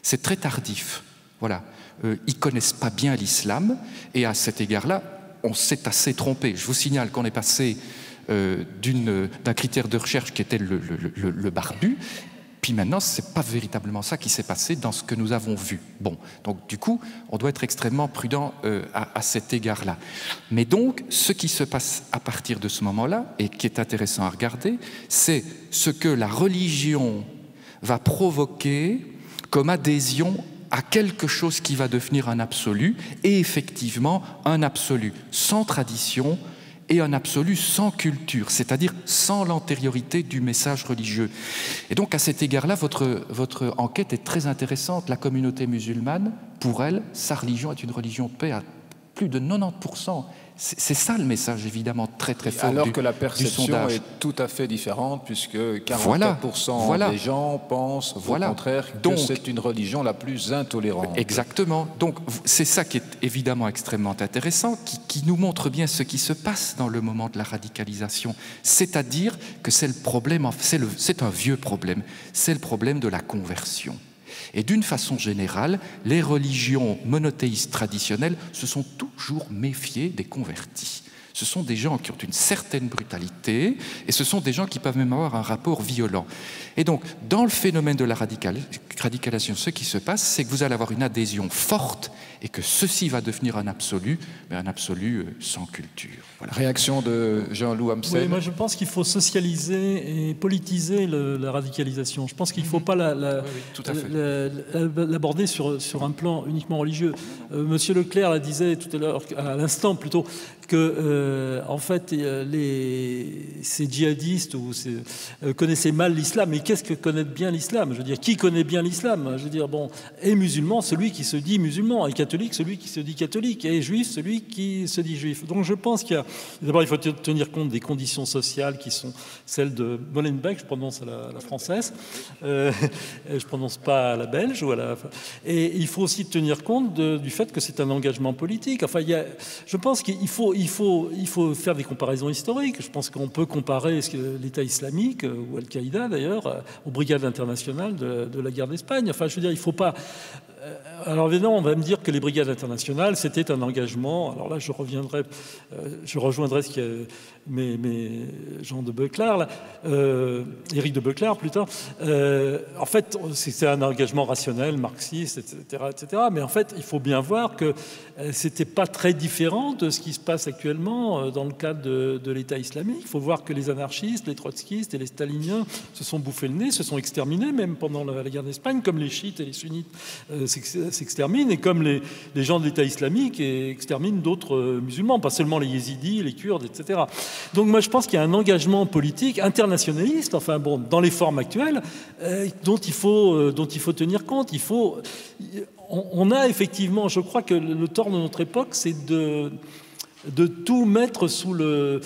C'est très tardif, voilà. Ils ne connaissent pas bien l'islam et à cet égard-là, on s'est assez trompé. Je vous signale qu'on est passé d'un critère de recherche qui était le barbu, puis maintenant, ce n'est pas véritablement ça qui s'est passé dans ce que nous avons vu. Bon, donc du coup, on doit être extrêmement prudent à cet égard-là. Mais donc, ce qui se passe à partir de ce moment-là, et qui est intéressant à regarder, c'est ce que la religion va provoquer comme adhésion à quelque chose qui va devenir un absolu, et effectivement un absolu sans tradition et un absolu sans culture, c'est-à-dire sans l'antériorité du message religieux. Et donc à cet égard-là, votre enquête est très intéressante. La communauté musulmane, pour elle, sa religion est une religion de paix à plus de 90%. C'est ça le message, évidemment, très très fort. Alors que la perception est tout à fait différente, puisque 44% des gens pensent au contraire que c'est une religion la plus intolérante. Exactement. Donc c'est ça qui est évidemment extrêmement intéressant, qui nous montre bien ce qui se passe dans le moment de la radicalisation. C'est-à-dire que c'est le problème, c'est un vieux problème, c'est le problème de la conversion. Et d'une façon générale, les religions monothéistes traditionnelles se sont toujours méfiées des convertis. Ce sont des gens qui ont une certaine brutalité et ce sont des gens qui peuvent même avoir un rapport violent. Et donc, dans le phénomène de la radicalisation, ce qui se passe, c'est que vous allez avoir une adhésion forte et que ceci va devenir un absolu, mais un absolu sans culture. Voilà. Réaction de Jean-Loup Amsel. Oui, moi je pense qu'il faut socialiser et politiser la radicalisation. Je pense qu'il ne faut pas l'aborder sur un plan uniquement religieux. Monsieur Leclerc disait tout à l'heure, à l'instant plutôt, que en fait ces djihadistes connaissaient mal l'islam. Mais qu'est-ce que connaît bien l'islam? Je veux dire, qui connaît bien l'islam? Je veux dire, bon, et musulman, celui qui se dit musulman, et catholique, celui qui se dit catholique, et juif, celui qui se dit juif. Donc je pense d'abord il faut tenir compte des conditions sociales qui sont celles de Molenbeek, je prononce à la française, je prononce pas à la belge ou et il faut aussi tenir compte du fait que c'est un engagement politique. Enfin, je pense qu'il faut faire des comparaisons historiques. Je pense qu'on peut comparer l'État islamique ou Al-Qaïda d'ailleurs aux brigades internationales de la guerre d'Espagne. Enfin, je veux dire, il ne faut pas. Alors évidemment, on va me dire que les brigades internationales, c'était un engagement. Alors là, je rejoindrai ce qu'il y a Jean de Beuclard, Éric de Beuclard plutôt. En fait, c'est un engagement rationnel, marxiste, etc. Mais en fait, il faut bien voir que c'était pas très différent de ce qui se passe actuellement dans le cadre de l'État islamique. Il faut voir que les anarchistes, les trotskistes et les staliniens se sont bouffés le nez, se sont exterminés, même pendant la guerre d'Espagne, comme les chiites et les sunnites s'exterminent, et comme les gens de l'État islamique exterminent d'autres musulmans, pas seulement les yézidis, les kurdes, etc. Donc moi je pense qu'il y a un engagement politique internationaliste, enfin bon, dans les formes actuelles, dont il faut tenir compte. On a effectivement, je crois que le tort de notre époque, c'est de tout mettre sous le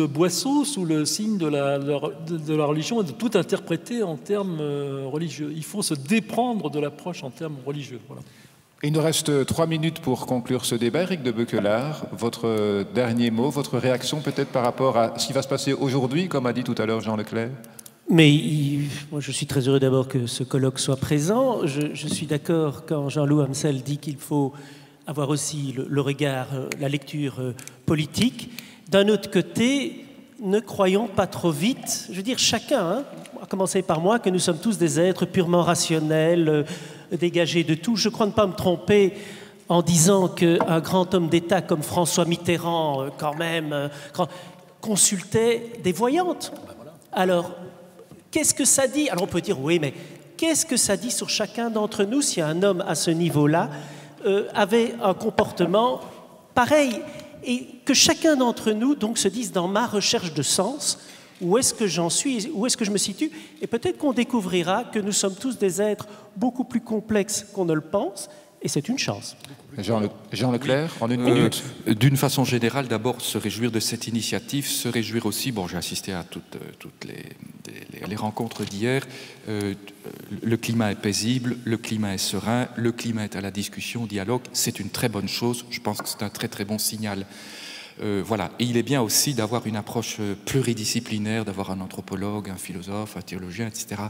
boisseau, sous le signe de la religion, et de tout interpréter en termes religieux. Il faut se déprendre de l'approche en termes religieux. Voilà. Il nous reste 3 minutes pour conclure ce débat. Éric de Beuclard, votre dernier mot, votre réaction peut-être par rapport à ce qui va se passer aujourd'hui, comme a dit tout à l'heure Jean Leclerc. Mais moi, je suis très heureux d'abord que ce colloque soit présent. Je suis d'accord quand Jean-Loup Amsel dit qu'il faut avoir aussi le regard, la lecture politique. D'un autre côté, ne croyons pas trop vite, je veux dire chacun, à commencer par moi, que nous sommes tous des êtres purement rationnels, dégagés de tout. Je crois ne pas me tromper en disant qu'un grand homme d'État comme François Mitterrand, quand même, consultait des voyantes. Alors, qu'est-ce que ça dit? Alors on peut dire, oui, mais qu'est-ce que ça dit sur chacun d'entre nous si un homme à ce niveau-là avait un comportement pareil, et que chacun d'entre nous donc se dise dans ma recherche de sens, où est-ce que j'en suis, où est-ce que je me situe, et peut-être qu'on découvrira que nous sommes tous des êtres beaucoup plus complexes qu'on ne le pense, et c'est une chance. Jean Leclerc, en une minute. D'une façon générale, d'abord, se réjouir de cette initiative, se réjouir aussi, bon, j'ai assisté à toutes les rencontres d'hier, le climat est paisible, le climat est serein, le climat est à la discussion, au dialogue, c'est une très bonne chose, je pense que c'est un très très bon signal. Voilà. Et il est bien aussi d'avoir une approche pluridisciplinaire, d'avoir un anthropologue, un philosophe, un théologien, etc.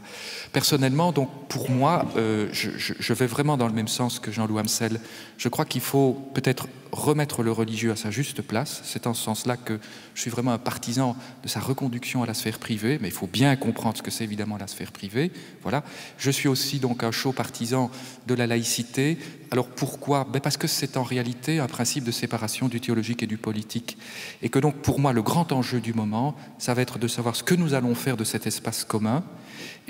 Personnellement, donc, pour moi, je vais vraiment dans le même sens que Jean-Loup Amsel. Je crois qu'il faut peut-être remettre le religieux à sa juste place. C'est en ce sens-là que je suis vraiment un partisan de sa reconduction à la sphère privée, mais il faut bien comprendre ce que c'est évidemment la sphère privée. Voilà. Je suis aussi donc un chaud partisan de la laïcité. Alors pourquoi? Parce que c'est en réalité un principe de séparation du théologique et du politique. Et que donc pour moi le grand enjeu du moment, ça va être de savoir ce que nous allons faire de cet espace commun.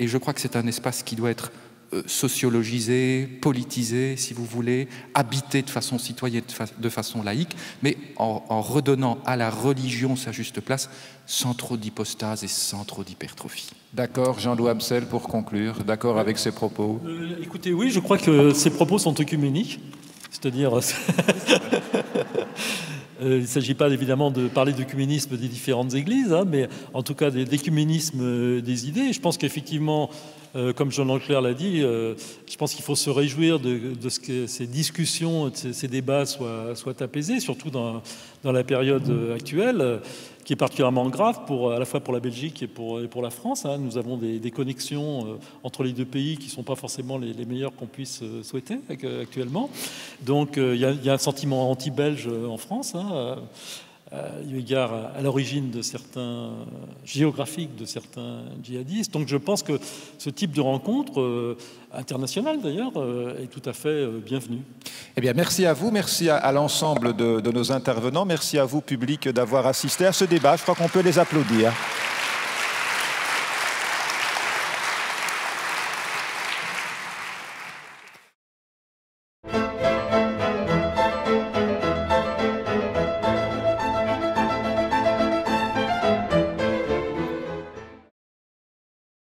Et je crois que c'est un espace qui doit être sociologisé, politisé, si vous voulez, habité de façon citoyenne, de façon laïque, mais en redonnant à la religion sa juste place, sans trop d'hypostase et sans trop d'hypertrophie. D'accord, Jean-Louis Amsel, pour conclure, d'accord avec ces propos? Écoutez, oui, je crois que ces propos sont œcuméniques, c'est-à-dire... il ne s'agit pas évidemment de parler d'œcuménisme des différentes églises, hein, mais en tout cas d'écuménisme des idées. Je pense qu'effectivement, comme Jean Leclerc l'a dit, je pense qu'il faut se réjouir de ce que ces discussions, ces débats soient apaisés, surtout dans la période actuelle, qui est particulièrement grave à la fois pour la Belgique et pour la France. Hein. Nous avons des connexions entre les deux pays qui ne sont pas forcément les meilleures qu'on puisse souhaiter actuellement. Donc il y a un sentiment anti-belge en France, hein, eu égard à l'origine de certains géographiques de certains djihadistes. Donc je pense que ce type de rencontre internationale d'ailleurs est tout à fait bienvenue. Eh bien, merci à vous, merci à l'ensemble de nos intervenants, merci à vous, public, d'avoir assisté à ce débat. Je crois qu'on peut les applaudir.